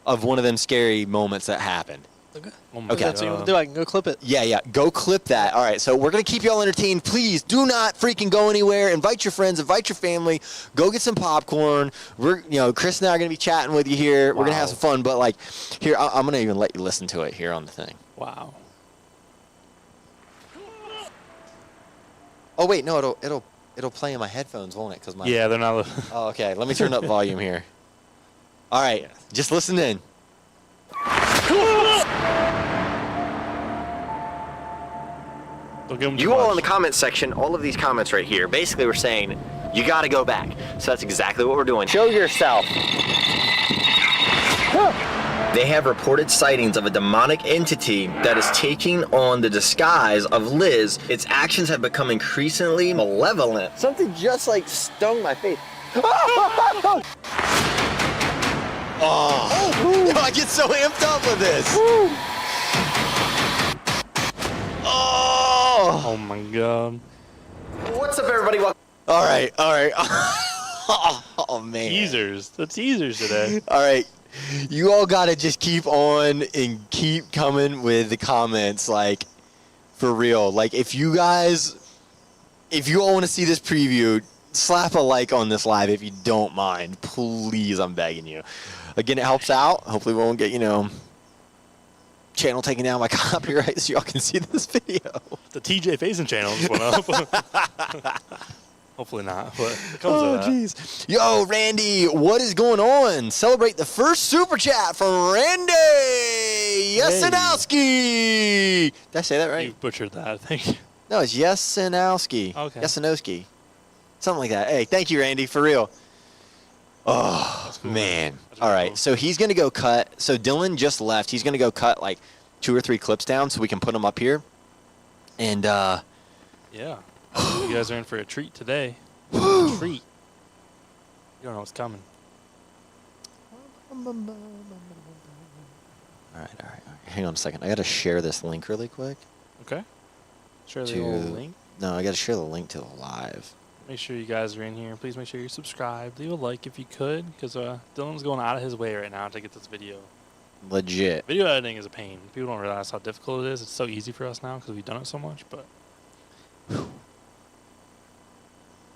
of one of them scary moments that happened? Okay. Oh my Okay. That's what you want to do. I can go clip it. Yeah. Go clip that. All right. So we're going to keep y'all entertained. Please do not freaking go anywhere. Invite your friends. Invite your family. Go get some popcorn. Chris and I are going to be chatting with you here. Wow. We're going to have some fun. But like, here, I'm going to even let you listen to it here on the thing. Wow. Oh wait, no, it'll play in my headphones, won't it? Cause my they're not. Oh, okay. Let me turn up volume here. All right, just listen in. You all in the comments section, all of these comments right here, basically we're saying you got to go back. So that's exactly what we're doing. Show yourself. They have reported sightings of a demonic entity that is taking on the disguise of Liz. Its actions have become increasingly malevolent. Something just like stung my face. Oh, I get so amped up with this. Oh my god. What's up, everybody? All right. Oh man. Teasers. The teasers today. All right. You all got to just keep on and keep coming with the comments, like, for real. Like, if you all want to see this preview, slap a like on this live if you don't mind. Please, I'm begging you. Again, it helps out. Hopefully we won't get, channel taken down by copyright so y'all can see this video. The TJ Faison channel just went up. Hopefully not, but it comes to that. Jeez. Yo, Randy, what is going on? Celebrate the first super chat from Randy Yasinowski. Did I say that right? You butchered that, I think. No, it's Yasinowski. Okay. Yasinowski. Something like that. Hey, thank you, Randy, for real. Oh, cool, man. All right, cool. So he's going to go cut. So Dylan just left. He's going to go cut like 2 or 3 clips down so we can put them up here. And, yeah. You guys are in for a treat today. A treat. You don't know what's coming. All right. Hang on a second. I got to share this link really quick. Okay. Share the whole link? No, I got to share the link to the live. Make sure you guys are in here. Please make sure you're subscribed. Leave a like if you could, because Dylan's going out of his way right now to get this video. Legit. Video editing is a pain. People don't realize how difficult it is. It's so easy for us now because we've done it so much, but...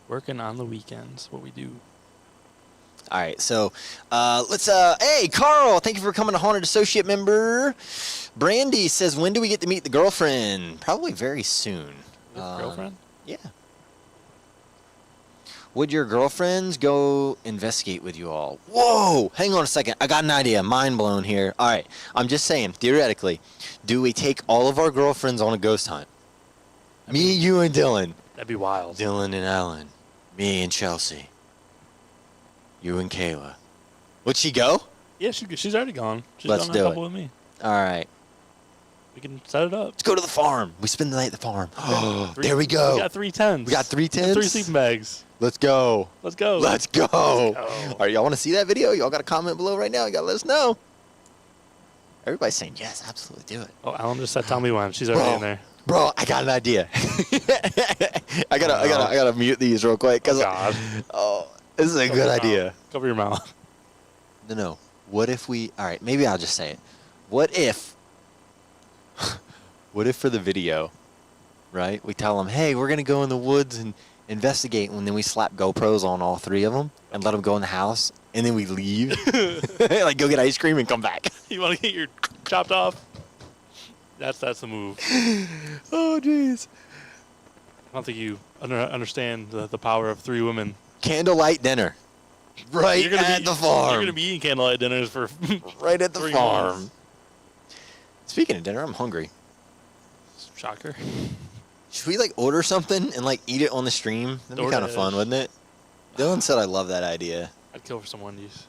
Working on the weekends, what we do. All right, so let's. Hey, Carl, thank you for coming to Haunted Associate member. Brandy says, when do we get to meet the girlfriend? Probably very soon. Girlfriend? Yeah. Would your girlfriends go investigate with you all? Whoa! Hang on a second. I got an idea. Mind blown here. All right. I'm just saying, theoretically, do we take all of our girlfriends on a ghost hunt? Me, you, and Dylan. That'd be wild. Dylan and Ellen. Me and Chelsea. You and Kayla. Would she go? Yeah, she's already gone. She's Let's done do a couple it. with me. All right. We can set it up. Let's go to the farm. We spend the night at the farm. Oh, Three- there we go. We got 3 tents. We got 3 And tents. 3 sleeping bags. Let's go. Let's go. Let's go. All go. right, y'all want to see that video? Y'all got to comment below right now. You got to let us know. Everybody's saying yes, absolutely do it. Oh, Alan just said, tell me when. She's already in there. Bro, I got an idea. I gotta mute these real quick Oh, because God. this is a Cover good your idea. mouth. Cover your mouth. No. What if we? All right, maybe I'll just say it. What if? What if for the video, right? We tell them, hey, we're gonna go in the woods and investigate, and then we slap GoPros on all 3 of them and let them go in the house, and then we leave, like go get ice cream and come back. You want to get your chopped off? That's the move. Oh, jeez. I don't think you understand the power of 3 women. Candlelight dinner, right You're gonna at be, the farm. You're gonna be eating candlelight dinners for right at the 3 farm. months. Speaking of dinner, I'm hungry. Shocker. Should we like order something and like eat it on the stream? That'd be kind of fun, DoorDash. wouldn't it? Dylan said I love that idea. I'd kill for some Wendy's.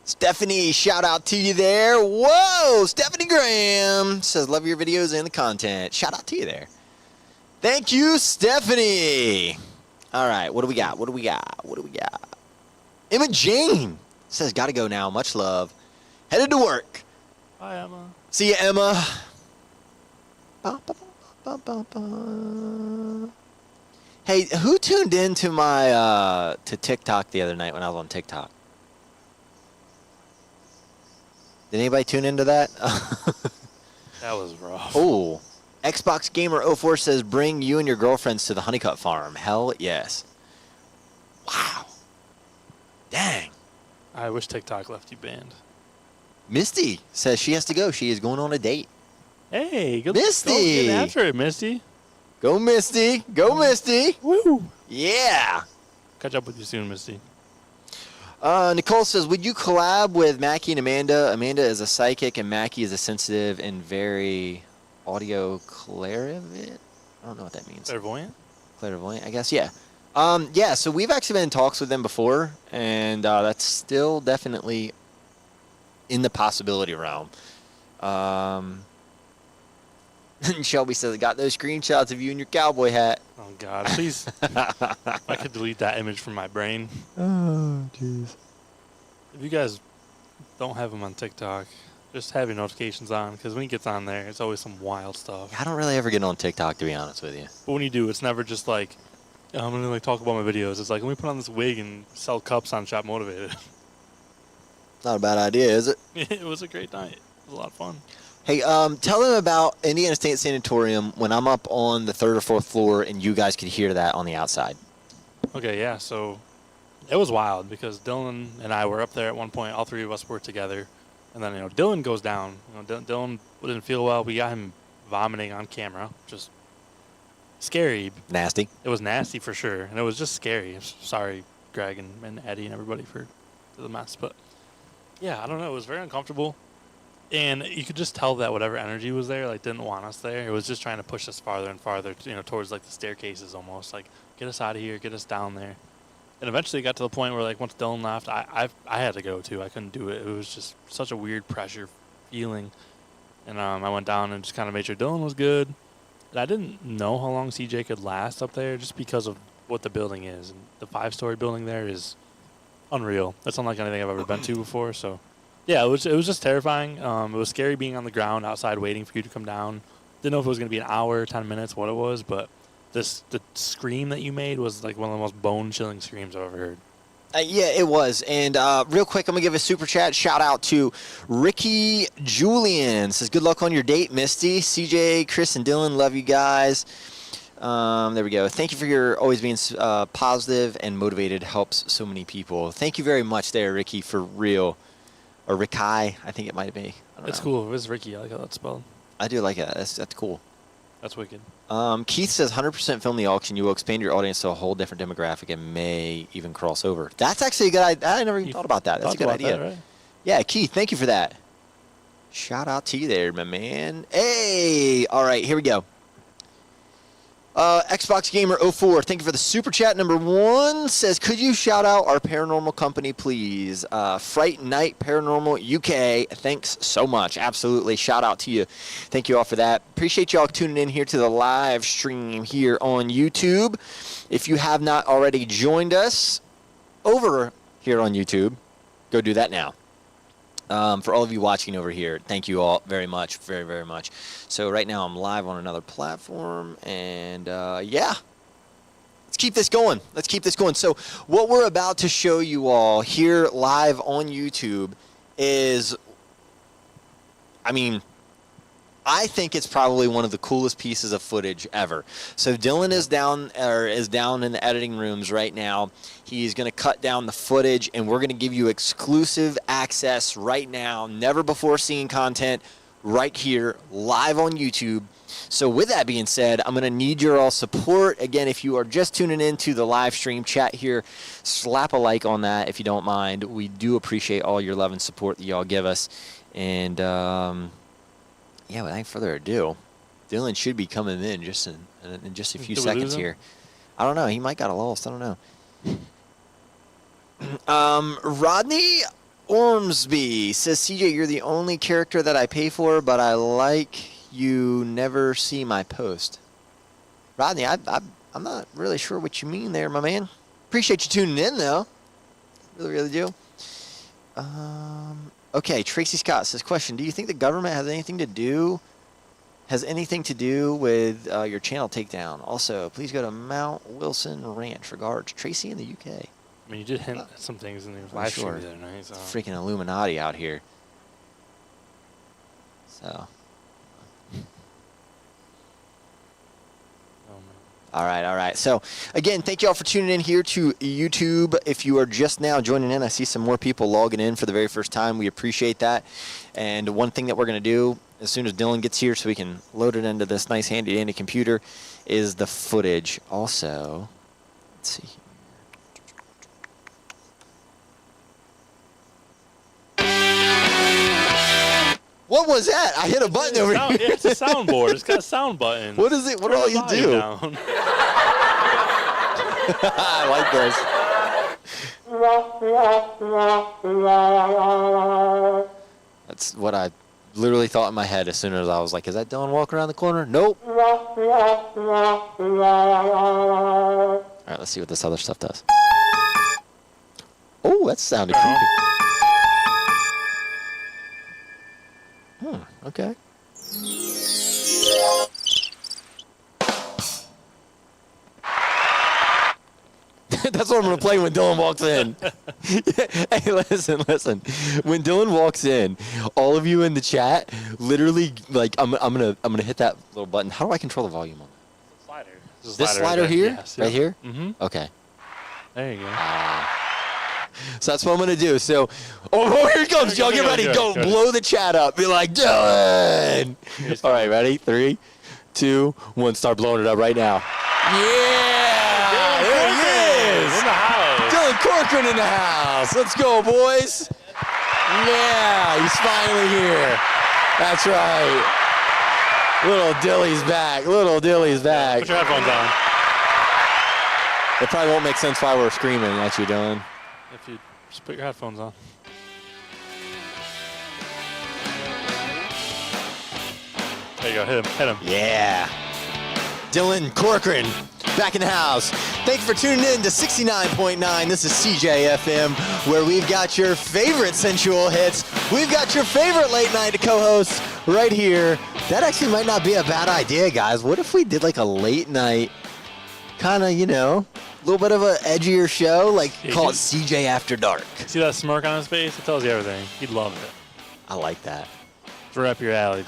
Stephanie, shout out to you there. Whoa, Stephanie Graham says love your videos and the content. Shout out to you there. Thank you, Stephanie. All right, what do we got? What do we got? What do we got? Emma Jane says gotta go now. Much love. Headed to work. Hi, Emma. See you, Emma. Ba, ba, ba, ba, ba. Hey, who tuned in to my to TikTok the other night when I was on TikTok? Did anybody tune into that? That was rough. Oh, Xbox Gamer 04 says bring you and your girlfriends to the Honeycut Farm. Hell yes. Wow. Dang. I wish TikTok left you banned. Misty says she has to go. She is going on a date. Hey, good. Misty! Go get after it, Misty. Go, Misty. Go, Misty. Woo! Yeah. Catch up with you soon, Misty. Nicole says, would you collab with Mackie and Amanda? Amanda is a psychic and Mackie is a sensitive and very audio clairvoyant. I don't know what that means. Clairvoyant? Clairvoyant, I guess, yeah. Yeah, so we've actually been in talks with them before, and that's still definitely in the possibility realm. Shelby says, I got those screenshots of you in your cowboy hat. Oh, God. Please. If I could delete that image from my brain. Oh, jeez. If you guys don't have him on TikTok, just have your notifications on, because when he gets on there, it's always some wild stuff. I don't really ever get on TikTok, to be honest with you. But when you do, it's never just like, "Oh, I'm going to like talk about my videos." It's like, let me put on this wig and sell cups on Shop Motivated. Not a bad idea, is it? It was a great night. It was a lot of fun. Hey, tell them about Indiana State Sanatorium when I'm up on the 3rd or 4th floor and you guys could hear that on the outside. Okay, yeah, so it was wild because Dylan and I were up there at one point. All 3 of us were together. And then, Dylan goes down. Dylan didn't feel well. We got him vomiting on camera. Just scary. Nasty. It was nasty for sure. And it was just scary. Sorry, Greg and Eddie and everybody for the mess. But, yeah, I don't know. It was very uncomfortable. And you could just tell that whatever energy was there, like, didn't want us there. It was just trying to push us farther and farther, towards, like, the staircases almost. Like, get us out of here, get us down there. And eventually it got to the point where, like, once Dylan left, I had to go, too. I couldn't do it. It was just such a weird pressure feeling. And I went down and just kind of made sure Dylan was good. And I didn't know how long CJ could last up there just because of what the building is. And the 5-story building there is unreal. That's unlike anything I've ever been to before, so... Yeah, it was just terrifying. It was scary being on the ground outside waiting for you to come down. Didn't know if it was going to be an hour, 10 minutes, what it was, but the scream that you made was like one of the most bone-chilling screams I've ever heard. Yeah, it was. And real quick, I'm going to give a super chat shout out to Ricky Julian. Says, good luck on your date, Misty. CJ, Chris, and Dylan, love you guys. There we go. Thank you for your always being positive and motivated. Helps so many people. Thank you very much there, Ricky, for real. Or Rikai, I think it might be. I don't It's know. cool. It was Ricky. I like how that's spelled. I do like it. That's cool. That's wicked. Keith says 100% film the auction. You will expand your audience to a whole different demographic and may even cross over. That's actually a good idea. I never even thought about that. That's a good idea. That, right? Yeah, Keith, thank you for that. Shout out to you there, my man. Hey! All right, here we go. Xbox Gamer 04, thank you for the super chat. Number 1 says, could you shout out our paranormal company, please? Fright Night Paranormal UK. Thanks so much. Absolutely. Shout out to you. Thank you all for that. Appreciate y'all tuning in here to the live stream here on YouTube. If you have not already joined us over here on YouTube, go do that now. For all of you watching over here, thank you all very much, very, very much. So right now I'm live on another platform, and yeah, let's keep this going. Let's keep this going. So what we're about to show you all here live on YouTube is, I mean, I think it's probably one of the coolest pieces of footage ever. So Dylan is down in the editing rooms right now. He's going to cut down the footage, and we're going to give you exclusive access right now, never before seen content right here live on YouTube. So with that being said, I'm going to need your all support. Again, if you are just tuning into the live stream chat here, slap a like on that if you don't mind. We do appreciate all your love and support that y'all give us. And yeah, without further ado, Dylan should be coming in just in just a few seconds here. I don't know. He might got lost. I don't know. Rodney Ormsby says, CJ, you're the only character that I pay for, but I like you never see my post. Rodney, I'm not really sure what you mean there, my man. Appreciate you tuning in, though. Really, really do. Okay, Tracy Scott says, question, do you think the government has anything to do with your channel takedown? Also, please go to Mount Wilson Ranch. Regards, Tracy in the UK. I mean, you did hint at some things in the live stream the other night. So. It's freaking Illuminati out here. So. All right. So, again, thank you all for tuning in here to YouTube. If you are just now joining in, I see some more people logging in for the very first time. We appreciate that. And one thing that we're going to do as soon as Dylan gets here so we can load it into this nice handy-dandy computer is the footage. Also, let's see. What was that? I hit a button over here. Yeah, it's a soundboard. It's got a sound button. What is it? What do all you do? I like this. That's what I literally thought in my head as soon as I was like, is that Dylan walking around the corner? Nope. All right, let's see what this other stuff does. Oh, that sounded creepy. Okay. That's what I'm going to play when Dylan walks in. Hey, listen. When Dylan walks in, all of you in the chat, literally, like, I'm gonna hit that little button. How do I control the volume on that? Slider. This slider here? Yes, right here? Mm-hmm. Okay. There you go. So that's what I'm going to do. So, here it comes, Joe. Get ready. Go blow the chat up. Be like, Dylan. All right, ready? 3, 2, 1. Start blowing it up right now. Yeah. There he is. In the house. Dylan Corcoran in the house. Let's go, boys. Yeah, he's finally here. That's right. Little Dilly's back. Put your headphones on. It probably won't make sense why we're screaming at you, Dylan. If you just put your headphones on. There you go. Hit him. Yeah. Dylan Corcoran back in the house. Thanks for tuning in to 69.9. This is CJFM, where we've got your favorite sensual hits. We've got your favorite late night co-hosts right here. That actually might not be a bad idea, guys. What if we did like a late night kind of, a little bit of an edgier show, like call it CJ After Dark. See that smirk on his face? It tells you everything. He'd love it. I like that. It's right up your alley.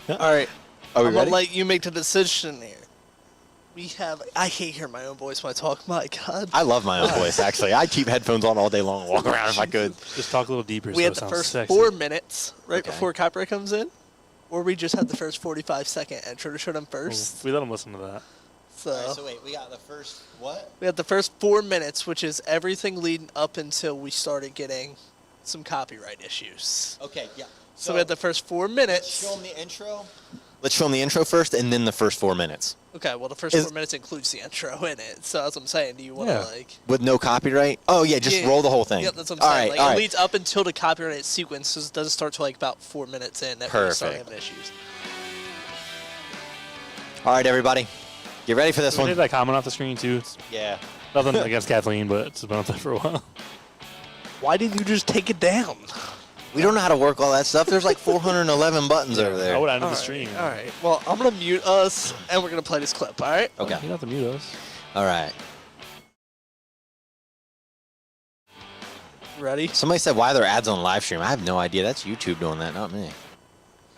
All right. Are we I'm ready? gonna let you make the decision here. I hate hearing my own voice when I talk. My God. I love my own voice, actually. I'd keep headphones on all day long and walk around if I could. Just talk a little deeper. We so had it the sounds first sexy. 4 minutes right Okay. before copyright comes in, or we just had the first 45-second intro to show them first. We let them listen to that. So wait, we got the first what? we had the first 4 minutes, which is everything leading up until we started getting some copyright issues. Okay, yeah. So we had the first 4 minutes. the intro. Let's show them the intro first, and then the first 4 minutes. Okay, well, the first 4 minutes includes the intro in it. So that's what I'm saying. Do you want to, like... With no copyright? Oh, yeah, just roll the whole thing. Yep, that's what I'm saying. All right. It leads up until the copyright sequence, so it doesn't start till, like, about 4 minutes in that we start having issues. All right, everybody. Get ready for this We one. did that comment off the screen, too. It's Yeah. nothing against Kathleen, but it's been up there for a while. Why didn't you just take it down? We don't know how to work all that stuff. There's like 411 buttons over I there. would end the stream. All right. Well, I'm going to mute us, and we're going to play this clip, all right? Okay. You don't have to mute us. All right. Ready? Somebody said, why are there ads on live stream? I have no idea. That's YouTube doing that, not me.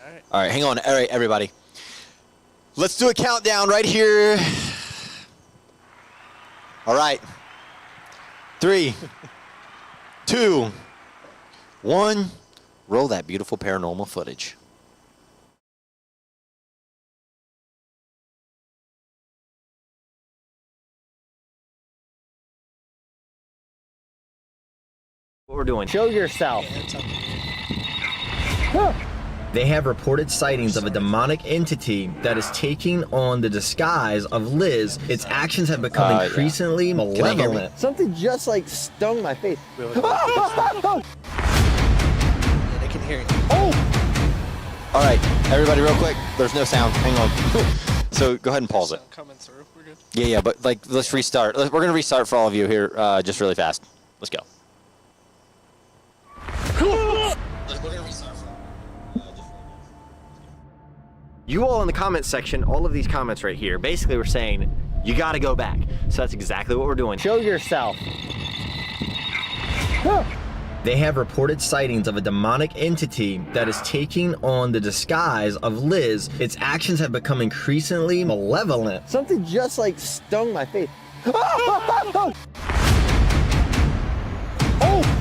All right. All right, hang on. All right, everybody. Let's do a countdown right here. All right. 3, 2, 1. Roll that beautiful paranormal footage. What we're doing. Show yourself. They have reported sightings of a demonic entity that is taking on the disguise of Liz. Its actions have become increasingly malevolent. Something just like stung my face. Yeah, they can hear you. All right, everybody, real quick. There's no sound. Hang on. So go ahead and pause it. Sound coming through. We're good. Yeah, but like, let's restart. We're gonna restart for all of you here, just really fast. Let's go. You all in the comments section, all of these comments right here, basically we're saying, you gotta go back. So that's exactly what we're doing. Show yourself. They have reported sightings of a demonic entity that is taking on the disguise of Liz. Its actions have become increasingly malevolent. Something just like stung my face. Oh!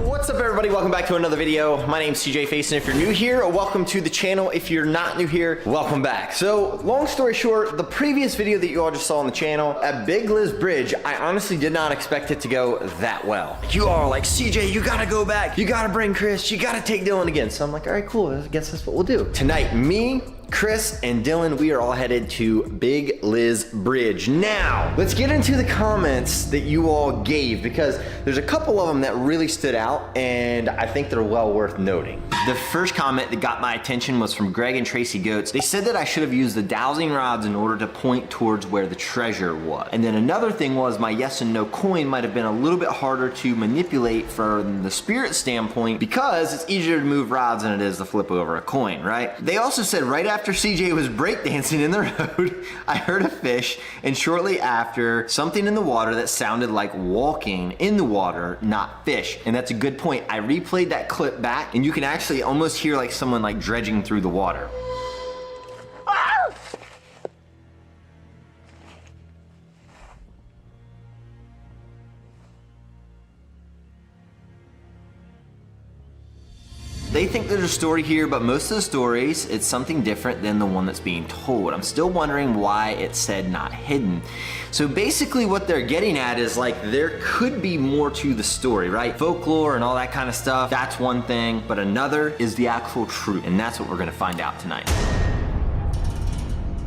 What's up, everybody? Welcome back to another video. My name's CJ Faison. If you're new here, welcome to the channel. If you're not new here, welcome back. So, long story short, the previous video that you all just saw on the channel at Big Liz Bridge, I honestly did not expect it to go that well. You all are like, CJ, you gotta go back. You gotta bring Chris. You gotta take Dylan again. So I'm like, all right, cool. I guess that's what we'll do. Tonight, me, Chris, and Dylan, we are all headed to Big Liz Bridge. Now, let's get into the comments that you all gave, because there's a couple of them that really stood out, and I think they're well worth noting. The first comment that got my attention was from Greg and Tracy Goats. They said that I should have used the dowsing rods in order to point towards where the treasure was. And then another thing was my yes and no coin might have been a little bit harder to manipulate from the spirit standpoint, because it's easier to move rods than it is to flip over a coin, right? They also said right after CJ was breakdancing in the road, I heard a fish, and shortly after, something in the water that sounded like walking in the water, not fish. And that's a good point. I replayed that clip back, and you can actually almost hear like someone like dredging through the water. They think there's a story here, but most of the stories, it's something different than the one that's being told. I'm still wondering why it said not hidden. So basically what they're getting at is like, there could be more to the story, right? Folklore and all that kind of stuff, that's one thing, but another is the actual truth, and that's what we're gonna find out tonight.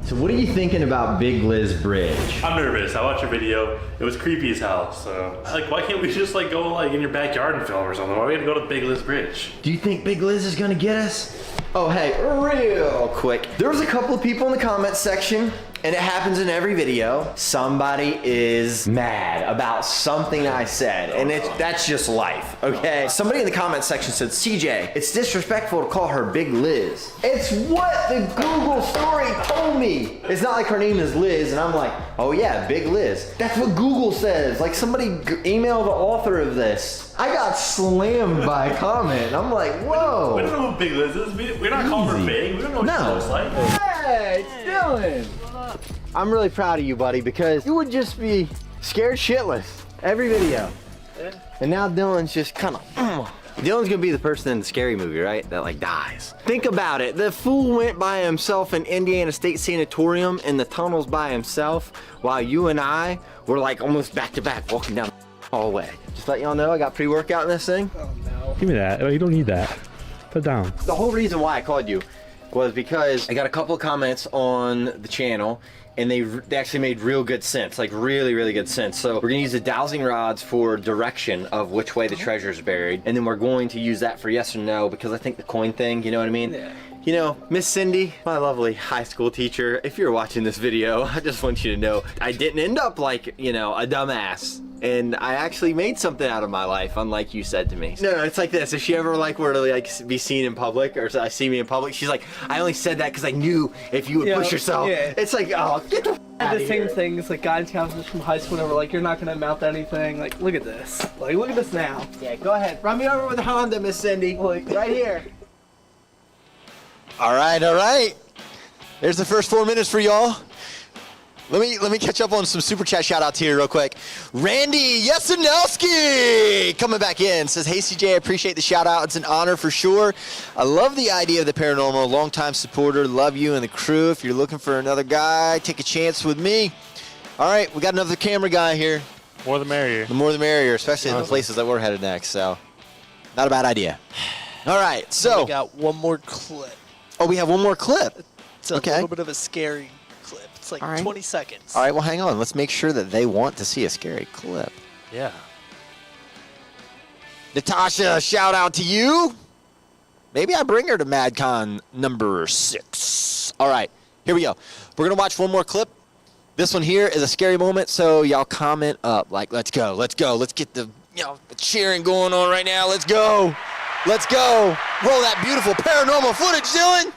So what are you thinking about Big Liz Bridge? I'm nervous. I watched your video. It was creepy as hell. So, like, why can't we just like go like in your backyard and film or something? Why are we gonna go to Big Liz Bridge? Do you think Big Liz is gonna get us? Oh, hey, real quick. There was a couple of people in the comments section and it happens in every video. Somebody is mad about something I said, and that's just life, okay? Somebody in the comment section said, CJ, it's disrespectful to call her Big Liz. It's what the Google story told me. It's not like her name is Liz, and I'm like, oh yeah, Big Liz. That's what Google says. Like, somebody email the author of this. I got slammed by a comment, and I'm like, whoa. We don't know who Big Liz is. We're not calling her big. We don't know what she looks like. Hey, it's Dylan. I'm really proud of you, buddy, because you would just be scared shitless every video. Yeah. And now Dylan's just kind of, Dylan's gonna be the person in the scary movie, right? That like dies. Think about it. The fool went by himself in Indiana State Sanatorium in the tunnels by himself, while you and I were like almost back to back walking down the hallway. Just let y'all know I got pre-workout in this thing. Oh no. Give me that. You don't need that. Put it down. The whole reason why I called you was because I got a couple of comments on the channel, and they actually made real good sense, like really good sense. So we're gonna use the dowsing rods for direction of which way the treasure is buried, and then we're going to use that for yes or no, because I think the coin thing, you know what I mean? Yeah. You know, Miss Cindy, my lovely high school teacher, if you're watching this video, I just want you to know I didn't end up like, you know, a dumbass. And I actually made something out of my life, unlike you said to me. No, it's like this. If she ever like were to like be seen in public, or I see me in public, she's like, I only said that because I knew if you would push yourself. Yeah. It's like, oh, get the out of here. Same things, like guidance counselors from high school, were like, you're not gonna amount to anything. Like, look at this. Like, look at this now. Yeah, go ahead. Run me over with a Honda, Miss Cindy. Like, right here. All right. There's the first 4 minutes for y'all. Let me catch up on some super chat shout outs here real quick. Randy Yesinowski coming back in says, hey CJ, I appreciate the shout out. It's an honor for sure. I love the idea of the paranormal. Longtime supporter. Love you and the crew. If you're looking for another guy, take a chance with me. All right, we got another camera guy here. More the merrier. The more the merrier, especially in the places that we're headed next. So, not a bad idea. All right, so we got one more clip. Oh, we have one more clip. It's a little bit of a scary clip. It's like 20 seconds. All right, well, hang on. Let's make sure that they want to see a scary clip. Yeah. Natasha, shout out to you. Maybe I bring her to MadCon number 6. All right, here we go. We're going to watch one more clip. This one here is a scary moment, so y'all comment up. Like, let's go. Let's get the, the cheering going on right now. Let's go. Let's go. Roll that beautiful paranormal footage, Dylan.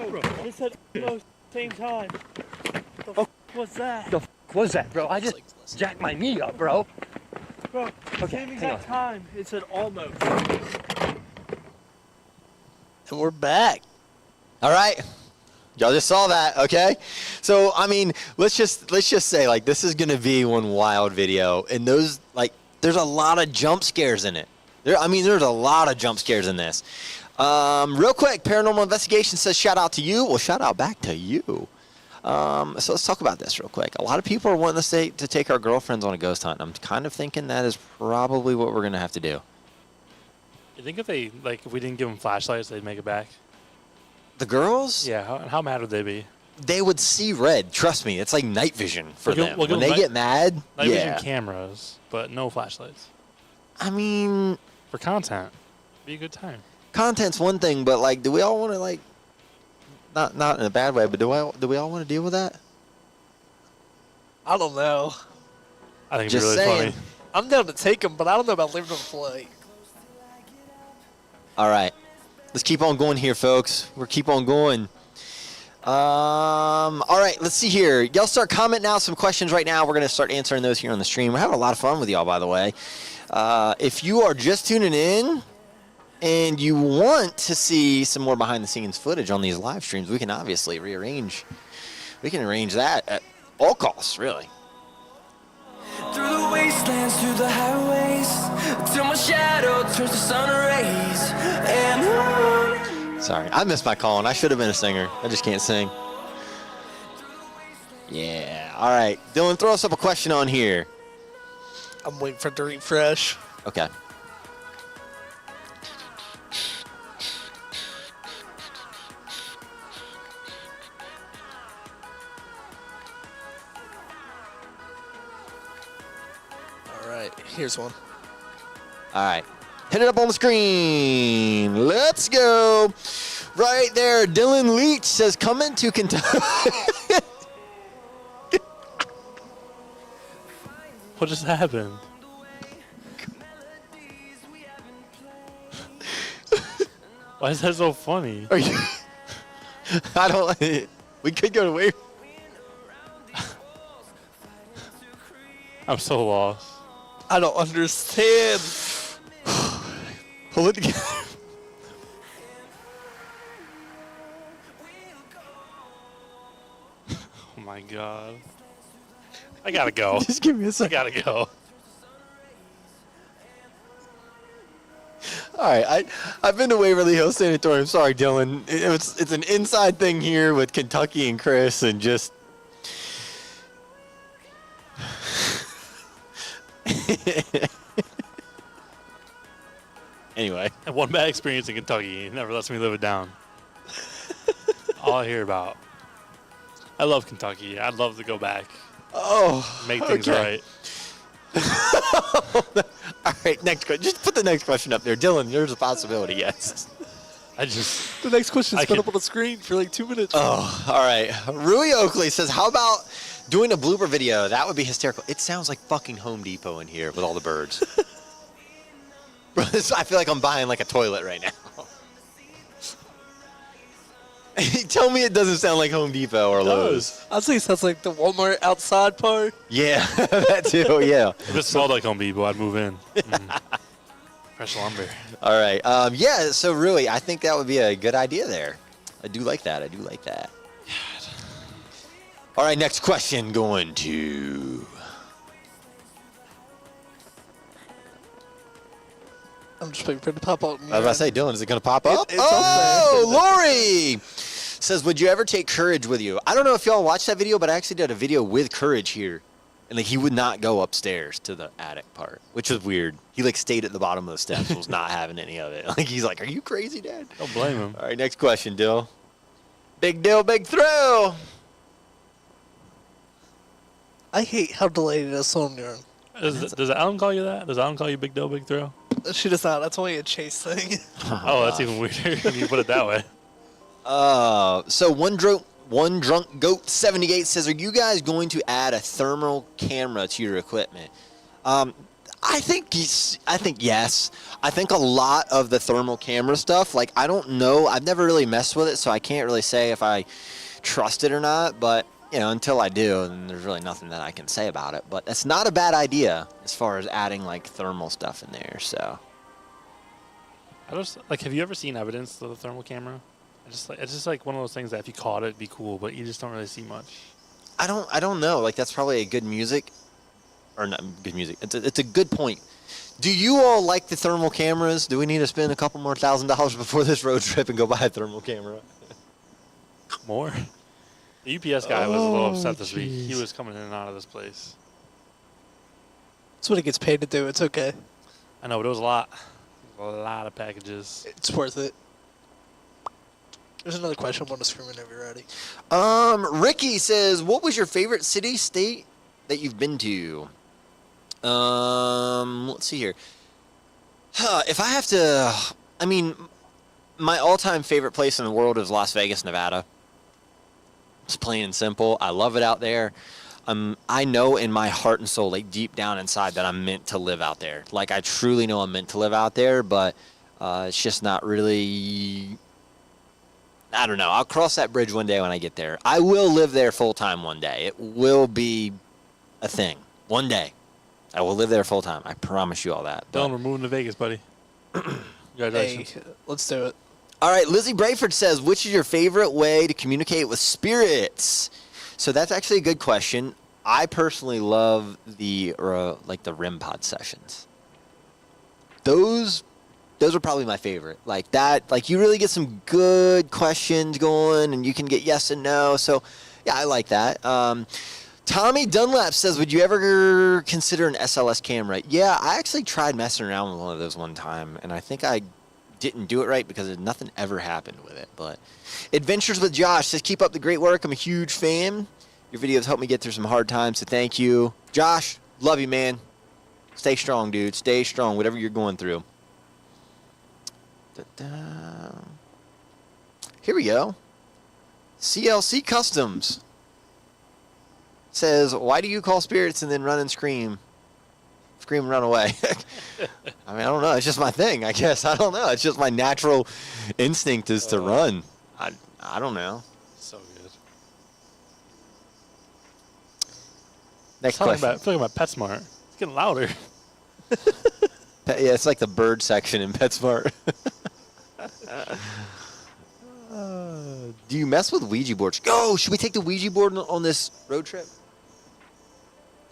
Bro, they said almost same time. The f was that? The f was that, bro? I just jacked my knee up, bro. Bro, same exact time. It said almost. And we're back. All right. Y'all just saw that, okay? So, I mean, let's just say, like, this is going to be one wild video. And those, like, there's a lot of jump scares in it. There's a lot of jump scares in this. Real quick, Paranormal Investigation says shout out to you. Well, shout out back to you. So let's talk about this real quick. A lot of people are wanting to take our girlfriends on a ghost hunt. I'm kind of thinking that is probably what we're going to have to do. You think if we didn't give them flashlights, they'd make it back? The girls? Yeah, how mad would they be? They would see red. Trust me, it's like night vision for them. When they get mad, night vision cameras, but no flashlights. I mean, for content, be a good time. Content's one thing, but like, do we all want to like, not in a bad way, but do we all want to deal with that? I don't know. I think it's really funny. I'm down to take them, but I don't know about leaving them flight. All right. Let's keep on going here, folks. We'll keep on going. All right, let's see here. Y'all start commenting out some questions right now. We're going to start answering those here on the stream. We're having a lot of fun with y'all, by the way. If you are just tuning in and you want to see some more behind-the-scenes footage on these live streams, we can obviously rearrange. We can arrange that at all costs, really. Through the wastelands, through the highways, till my shadow turns to sun rays. And sorry, I missed my calling. I should have been a singer. I just can't sing. Yeah. All right, Dylan, throw us up a question on here. I'm waiting for it to refresh. Okay. All right, here's one. All right. Hit it up on the screen. Let's go. Right there, Dylan Leach says, coming to Kentucky. What just happened? Why is that so funny? Are you? I don't. We could go to Wave. I'm so lost. I don't understand. Pull it together. Oh my god. I gotta go. Just give me a I second. gotta go. All right, I've been to Waverly Hills Sanatorium. Sorry, Dylan. It's an inside thing here with Kentucky and Chris, and just. Anyway. And one bad experience in Kentucky. He never lets me live it down. All I hear about. I love Kentucky. I'd love to go back. Oh. Make things okay. right. All right, next question. Just put the next question up there, Dylan. There's a possibility, yes. I just. The next question's I been can- up on the screen for like 2 minutes. Oh, all right. Rui Oakley says, how about doing a blooper video? That would be hysterical. It sounds like fucking Home Depot in here with all the birds. Bro, I feel like I'm buying like a toilet right now. Tell me it doesn't sound like Home Depot or Lowe's. I'd say it sounds like the Walmart outside part. Yeah, that too, yeah. If it smelled like Home Depot, I'd move in. Fresh lumber. All right. Yeah, so Rui, I think that would be a good idea there. I do like that. All right, next question going to... I'm just waiting for it to pop up. I was about to say, Dylan, is it going to pop up? It's up there. Oh, Lori says, would you ever take Courage with you? I don't know if y'all watched that video, but I actually did a video with Courage here. And like he would not go upstairs to the attic part, which is weird. He like stayed at the bottom of the steps, was not having any of it. Like he's like, are you crazy, Dad? Don't blame him. All right, next question, Dill. Big deal, big thrill. I hate how delayed it is on your. Does Alan call you that? Does Alan call you Big Doe, Big Throw? She does not. That's only a Chase thing. Oh, that's even weirder when you put it that way. So one drunk goat 78 says, are you guys going to add a thermal camera to your equipment? I think yes. I think a lot of the thermal camera stuff, like I don't know, I've never really messed with it, so I can't really say if I trust it or not, but you know, until I do, then there's really nothing that I can say about it. But it's not a bad idea as far as adding like thermal stuff in there. So I just like. Have you ever seen evidence of the thermal camera? It's just like one of those things that if you caught it, it'd be cool, but you just don't really see much. I don't know. Like that's probably a good music, or not good music. It's a good point. Do you all like the thermal cameras? Do we need to spend a couple more $1,000 before this road trip and go buy a thermal camera? More. The UPS guy was a little upset this week. He was coming in and out of this place. That's what he gets paid to do. It's okay. I know, but it was a lot. A lot of packages. It's worth it. There's another question on the screen whenever you're ready. Ricky says, what was your favorite city, state that you've been to? Let's see here. If I have to, I mean, my all-time favorite place in the world is Las Vegas, Nevada. It's plain and simple. I love it out there. I know in my heart and soul, like deep down inside, that I'm meant to live out there. Like I truly know I'm meant to live out there, but it's just not really. I don't know. I'll cross that bridge one day when I get there. I will live there full time one day. It will be a thing. One day, I will live there full time. I promise you all that. Dylan, we're moving to Vegas, buddy. Congratulations. Hey, let's do it. All right, Lizzie Brayford says, which is your favorite way to communicate with spirits? So that's actually a good question. I personally love the REM pod sessions. Those are probably my favorite. Like that, like you really get some good questions going, and you can get yes and no. So yeah, I like that. Tommy Dunlap says, would you ever consider an SLS camera? Yeah, I actually tried messing around with one of those one time, and I think I didn't do it right because nothing ever happened with it. But Adventures with Josh says, keep up the great work. I'm a huge fan. Your videos helped me get through some hard times, so thank you. Josh, love you, man. Stay strong, dude. Stay strong, whatever you're going through. Da-da-da. Here we go. CLC Customs says, why do you call spirits and then run and scream? Scream and run away. I mean, I don't know. It's just my thing, I guess. I don't know. It's just my natural instinct is to run. I don't know. So good. Next Talking question. about PetSmart. It's getting louder. Yeah, it's like the bird section in PetSmart. Do you mess with Ouija boards? Go! Should we take the Ouija board on this road trip?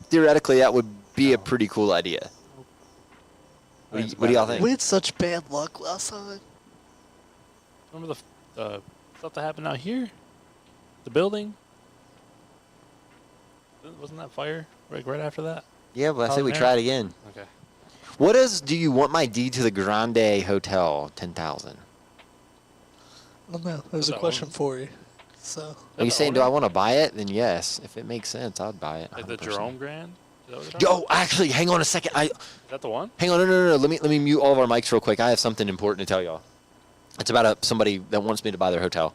Theoretically, that would be a pretty cool idea. What do y'all think? We had such bad luck last time. Remember the stuff that happened out here? The building? Wasn't that fire right after that? Yeah, but I say we try it again. Okay. What is, do you want my deed to the Grande Hotel 10,000? I don't know. There's a question for you. So. Are you saying, do I want to buy it? Then yes. If it makes sense, I'd buy it. Like 100%. the Jerome Grand? Is that what you're talking about? Yo, actually, hang on a second. Is that the one? Hang on, no. Let me mute all of our mics real quick. I have something important to tell y'all. It's about somebody that wants me to buy their hotel.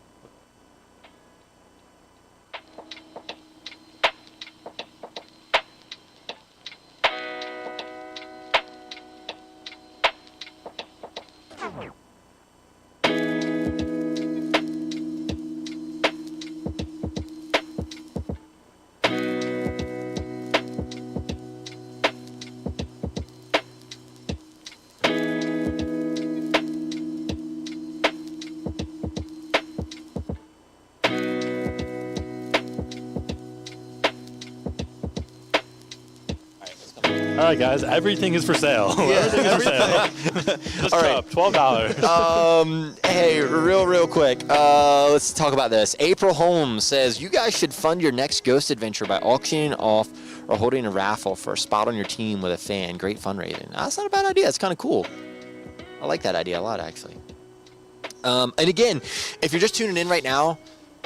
All right, guys. Everything is for sale. Everything is for sale. This All right. cup, $12. Hey, real quick. Let's talk about this. April Holmes says, you guys should fund your next ghost adventure by auctioning off or holding a raffle for a spot on your team with a fan. Great fundraising. That's not a bad idea. It's kind of cool. I like that idea a lot, actually. And again, if you're just tuning in right now,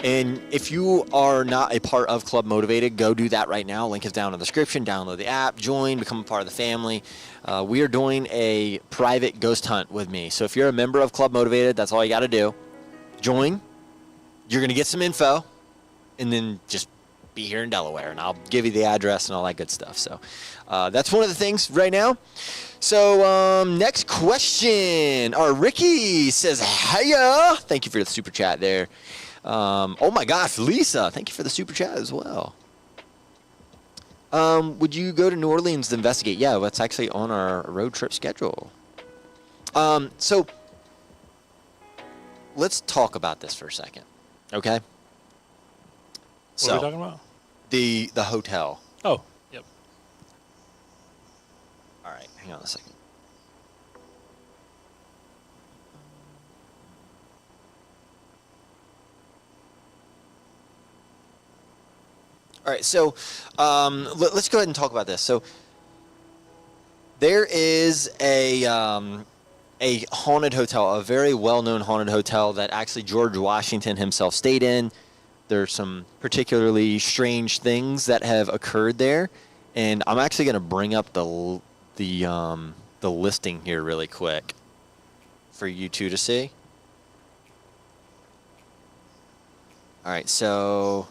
and if you are not a part of Club Motivated, go do that right now. Link is down in the description. Download the app, join, become a part of the family. We are doing a private ghost hunt with me. So if you're a member of Club Motivated, that's all you got to do. Join. You're going to get some info, and then just be here in Delaware, and I'll give you the address and all that good stuff. So that's one of the things right now. So next question. Ricky says, hiya. Thank you for the super chat there. Oh my gosh, Lisa, thank you for the super chat as well. Would you go to New Orleans to investigate? Yeah, that's actually on our road trip schedule. So let's talk about this for a second, okay? What are we talking about? The hotel. Oh, yep. All right, hang on a second. All right, so let's go ahead and talk about this. So there is a haunted hotel, a very well-known haunted hotel that actually George Washington himself stayed in. There's some particularly strange things that have occurred there, and I'm actually going to bring up the listing here really quick for you two to see. All right, so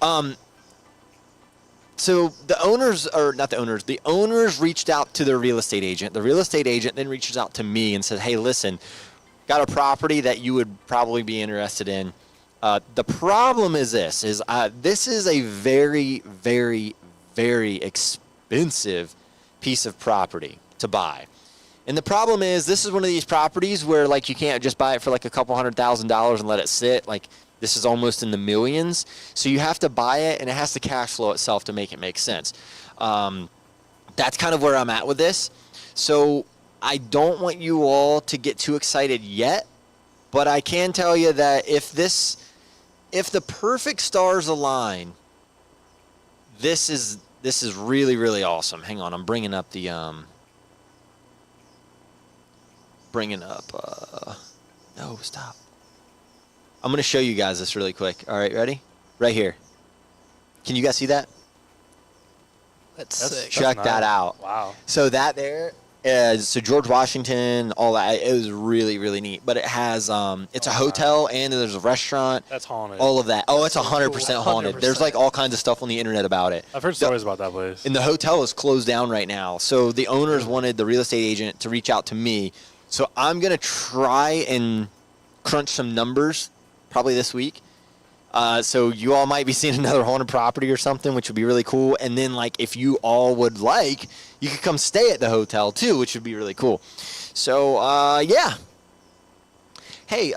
the owners, or not the owners, the owners reached out to their real estate agent. The real estate agent then reaches out to me and says, hey, listen, got a property that you would probably be interested in. The problem is this is a very, very, very expensive piece of property to buy. And the problem is this is one of these properties where, like, you can't just buy it for like a couple $100,000 and let it sit. Like, this is almost in the millions. So you have to buy it, and it has to cash flow itself to make it make sense. That's kind of where I'm at with this. So I don't want you all to get too excited yet, but I can tell you that if the perfect stars align, this is really, really awesome. Hang on, I'm bringing up the no, stop. I'm going to show you guys this really quick. All right, ready? Right here. Can you guys see that? That's sick. Check that out. Wow. So that there So George Washington, all that. It was really, really neat. But it has it's a hotel and there's a restaurant. That's haunted. All of that. Oh, it's 100% haunted. There's like all kinds of stuff on the internet about it. I've heard stories about that place. And the hotel is closed down right now. So the owners wanted the real estate agent to reach out to me. So I'm gonna try and crunch some numbers probably this week. So you all might be seeing another haunted property or something, which would be really cool. And then, like, if you all would like, you could come stay at the hotel too, which would be really cool. So, yeah. Hey,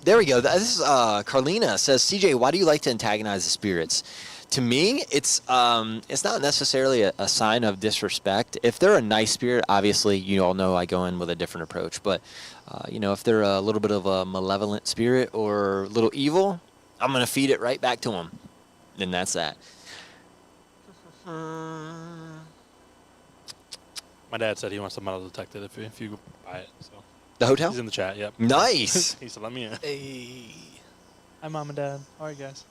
there we go. This is Carlina says, CJ, why do you like to antagonize the spirits? To me, it's not necessarily a sign of disrespect. If they're a nice spirit, obviously, you all know I go in with a different approach. But, if they're a little bit of a malevolent spirit or a little evil, I'm going to feed it right back to them. And that's that. My dad said he wants a metal detector if you buy it. So The hotel? he's in the chat. Yep. Nice. He said, "Let me in." Hey. Hi, Mom and Dad. All right, guys.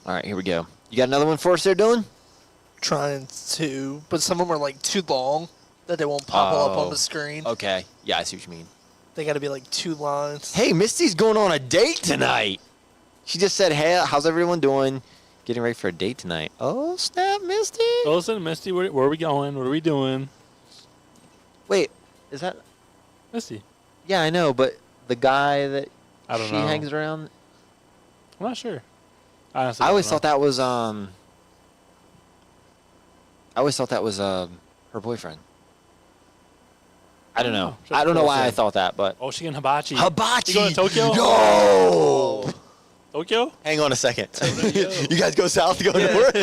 All right, here we go. You got another one for us there, Dylan? Trying to, but some of them are like too long that they won't pop up on Oh. the screen. Okay. Yeah, I see what you mean. They got to be like 2 lines. Hey, Misty's going on a date tonight. She just said, hey, how's everyone doing? Getting ready for a date tonight. Oh, snap, Misty. Well, listen, Misty, where are we going? What are we doing? Wait, is that... Misty. Yeah, I know, but the guy that I don't she know. hangs around... I'm not sure. Honestly, I always don't thought that was, her boyfriend. I don't know. Just I don't know why I girlfriend. thought that, but... Oh, she getting hibachi. Hibachi! You going to Tokyo? Yo! Tokyo? Hang on a second. You guys go south to go north?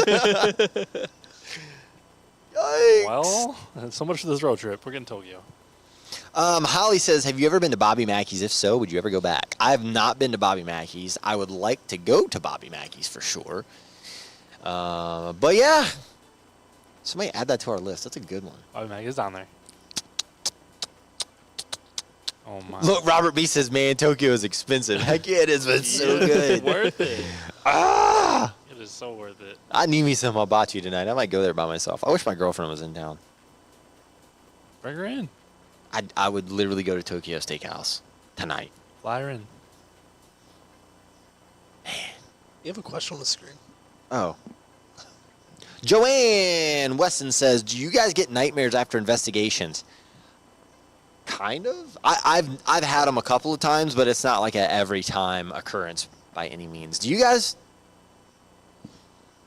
Yikes. Well, so much for this road trip. We're getting Tokyo. Holly says, have you ever been to Bobby Mackey's? If so, would you ever go back? I have not been to Bobby Mackey's. I would like to go to Bobby Mackey's for sure. But yeah. Somebody add that to our list. That's a good one. Bobby Mack is down there. Oh, my. Look, Robert B says, man, Tokyo is expensive. Heck yeah, it is, but it's so It's good. worth it. Ah! It is so worth it. I need me some hibachi tonight. I might go there by myself. I wish my girlfriend was in town. Bring her in. I would literally go to Tokyo Steakhouse tonight. Fly her in. You have a question on the screen. Oh. Joanne Weston says, do you guys get nightmares after investigations? Kind of. I've had them a couple of times, but it's not like a every time occurrence by any means. Do you guys?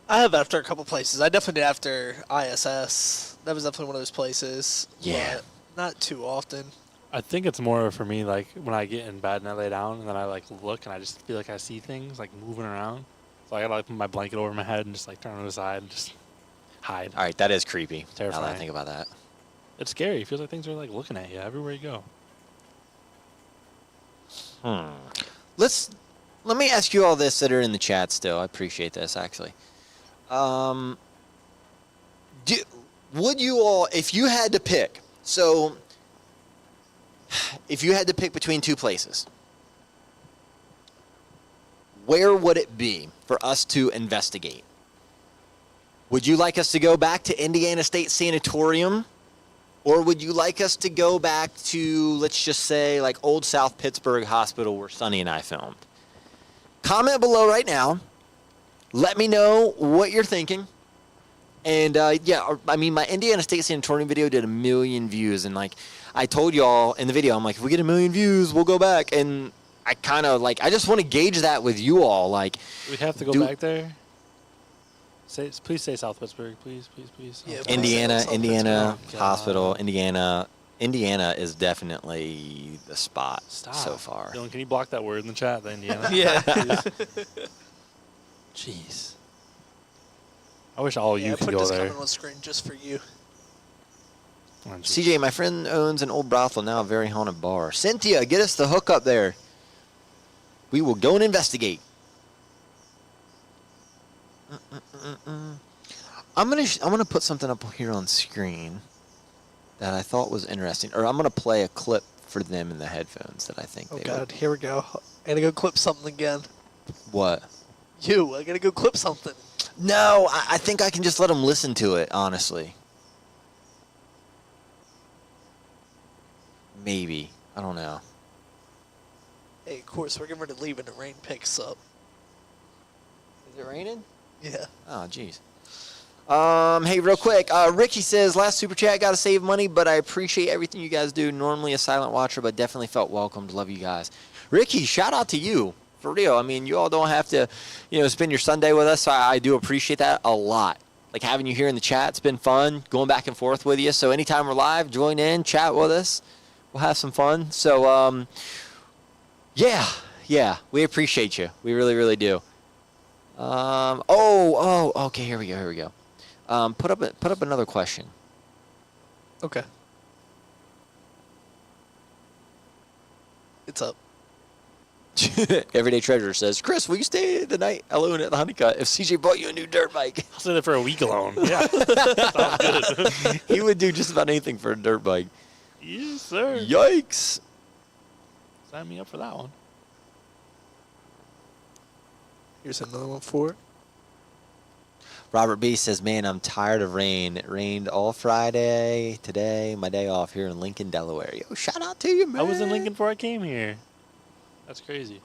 I have after a couple places. I definitely did after ISS. That was definitely one of those places. Yeah. But not too often. I think it's more for me, like, when I get in bed and I lay down and then I, like, look and I just feel like I see things, like, moving around. So I gotta, like, put my blanket over my head and just, like, turn to the side and just hide. All right, that is creepy. Terrifying. Now that I think about that. It's scary. It feels like things are, like, looking at you everywhere you go. Let me ask you all this that are in the chat still. I appreciate this, actually. Would you all, if you had to pick, so if you had to pick between two places, where would it be for us to investigate? Would you like us to go back to Indiana State Sanatorium? Or would you like us to go back to, let's just say, like Old South Pittsburgh Hospital where Sonny and I filmed? Comment below right now. Let me know what you're thinking. And, my Indiana State Sanatorium video did 1 million views. And, like, I told y'all in the video, I'm like, if we get 1 million views, we'll go back. And I kind of, like, I just want to gauge that with you all. Like, We have to go back there? Please say South Pittsburgh. Please. Yeah, South Indiana Pittsburgh. Hospital, Indiana is definitely the spot Stop. so far. Dylan, can you block that word in the chat, the Indiana? Yeah. Jeez. I wish all Yeah, you I could put go this there. comment on the screen just for you. Oh, jeez. CJ, my friend owns an old brothel, now a very haunted bar. Cynthia, get us the hook up there. We will go and investigate. I'm gonna put something up here on screen that I thought was interesting, or I'm gonna play a clip for them in the headphones that I think Oh they God, here we go. I gotta go clip something again. would. What? I gotta go clip something. No, I think I can just let them listen to it, honestly. Maybe. I don't know. Hey, of course, we're getting ready to leave and the rain picks up. Is it raining? Yeah. Oh, jeez. Hey, real quick. Ricky says, last super chat, gotta save money, but I appreciate everything you guys do. Normally a silent watcher, but definitely felt welcomed. Love you guys. Ricky, shout out to you. For real. I mean, you all don't have to, spend your Sunday with us. So I do appreciate that a lot. Like having you here in the chat, it's been fun going back and forth with you. So anytime we're live, join in, chat with us. We'll have some fun. So, yeah, we appreciate you. We really, really do. Okay, here we go. Put up another question. Okay. It's up. Everyday Treasure says, Chris, will you stay the night alone at the Honeycut if CJ bought you a new dirt bike? I'll stay there for a week alone. Yeah. Sounds good. He would do just about anything for a dirt bike. Yes, sir. Yikes. Sign me up for that one. Here's another one for it. Robert B says, man, I'm tired of rain. It rained all Friday. Today, my day off here in Lincoln, Delaware. Yo, shout out to you, man. I was in Lincoln before I came here. That's crazy.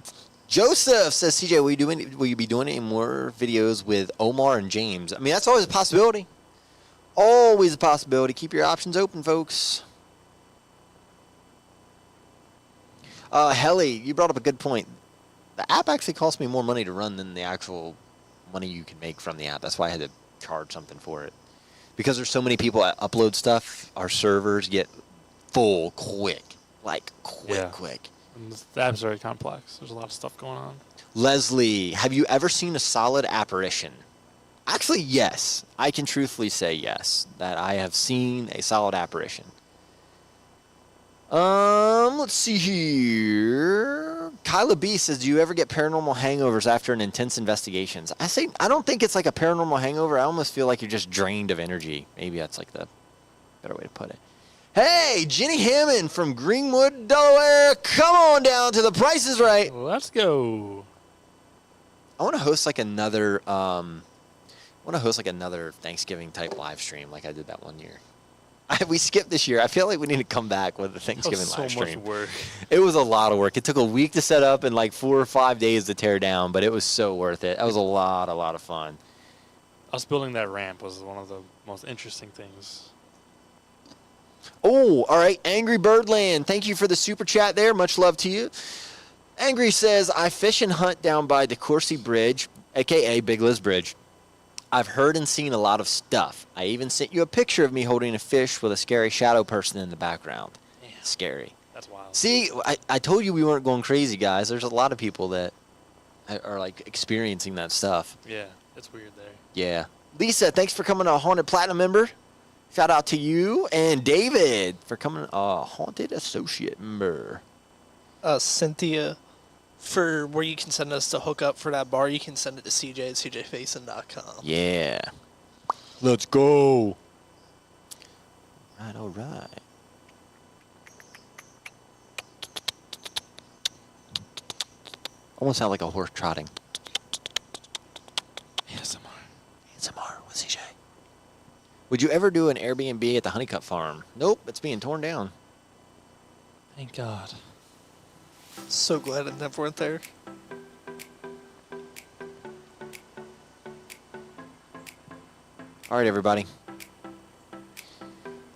Joseph says, CJ, will you be doing any more videos with Omar and James? I mean, that's always a possibility. Always a possibility. Keep your options open, folks. Helly, you brought up a good point. The app actually costs me more money to run than the actual money you can make from the app. That's why I had to charge something for it. Because there's so many people that upload stuff, our servers get full quick. Like, quick. And the app's very complex. There's a lot of stuff going on. Leslie, have you ever seen a solid apparition? Actually, yes. I can truthfully say yes, that I have seen a solid apparition. Let's see here. Kyla B says, do you ever get paranormal hangovers after an intense investigations? I don't think it's like a paranormal hangover. I almost feel like you're just drained of energy. Maybe that's like the better way to put it. Hey, Jenny Hammond from Greenwood, Delaware. Come on down to The Price is Right. Let's go. I want to host like another Thanksgiving type live stream like I did that one year. We skipped this year. I feel like we need to come back with the Thanksgiving live stream. So much work. It was a lot of work. It took a week to set up and like 4 or 5 days to tear down, but it was so worth it. That was a lot of fun. Us building that ramp was one of the most interesting things. Oh, all right. Angry Birdland, thank you for the super chat there. Much love to you. Angry says, I fish and hunt down by the Coursey Bridge, a.k.a. Big Liz Bridge. I've heard and seen a lot of stuff. I even sent you a picture of me holding a fish with a scary shadow person in the background. Man, scary. That's wild. See, I told you we weren't going crazy, guys. There's a lot of people that are like experiencing that stuff. Yeah, it's weird there. Yeah. Lisa, thanks for coming a Haunted Platinum member. Shout out to you. And David for coming a Haunted Associate member. Cynthia, for where you can send us to hook up for that bar, you can send it to CJ at cjfaison.com. Yeah. Let's go. All right. Almost sound like a horse trotting. ASMR. ASMR with CJ. Would you ever do an Airbnb at the Honeycut Farm? Nope, it's being torn down. Thank God. So glad I never went there. All right, everybody.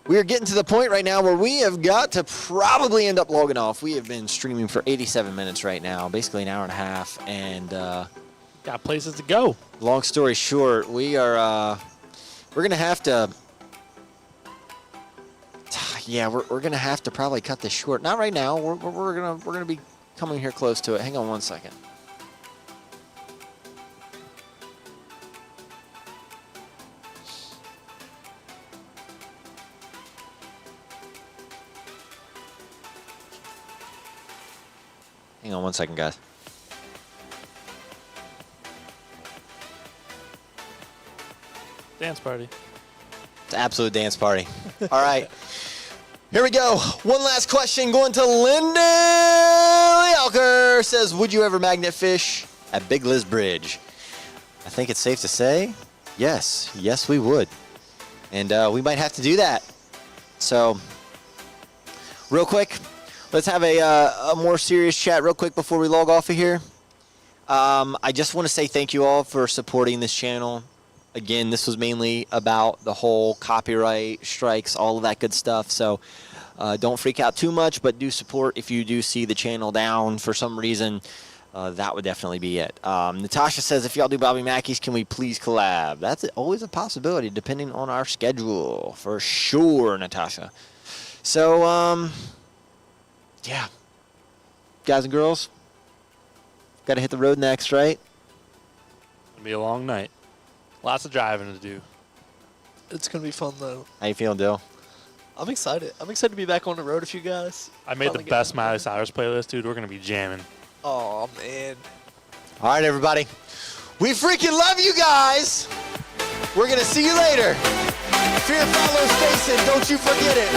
We are getting to the point right now where we have got to probably end up logging off. We have been streaming for 87 minutes right now, basically an hour and a half. And Got places to go. long story short, we're gonna have to. Yeah, we're gonna have to probably cut this short. Not right now. We're gonna be coming here close to it. Hang on one second. Hang on one second, guys. Dance party. It's an absolute dance party. All right. Here we go. One last question going to Lyndon Lealker. Says, would you ever magnet fish at Big Liz Bridge? I think it's safe to say, yes. Yes, we would. And we might have to do that. So, real quick, let's have a more serious chat real quick before we log off of here. I just want to say thank you all for supporting this channel. Again, this was mainly about the whole copyright strikes, all of that good stuff. So don't freak out too much, but do support if you do see the channel down for some reason. That would definitely be it. Natasha says, if y'all do Bobby Mackey's, can we please collab? That's always a possibility, depending on our schedule, for sure, Natasha. So, yeah. Guys and girls, got to hit the road next, right? It'll be a long night. Lots of driving to do. It's going to be fun, though. How you feeling, Dill? I'm excited. I'm excited to be back on the road with you guys. I made the best Miley Cyrus playlist, dude. We're going to be jamming. Oh, man. All right, everybody. We freaking love you guys. We're going to see you later. Fear follows Faison. Don't you forget it.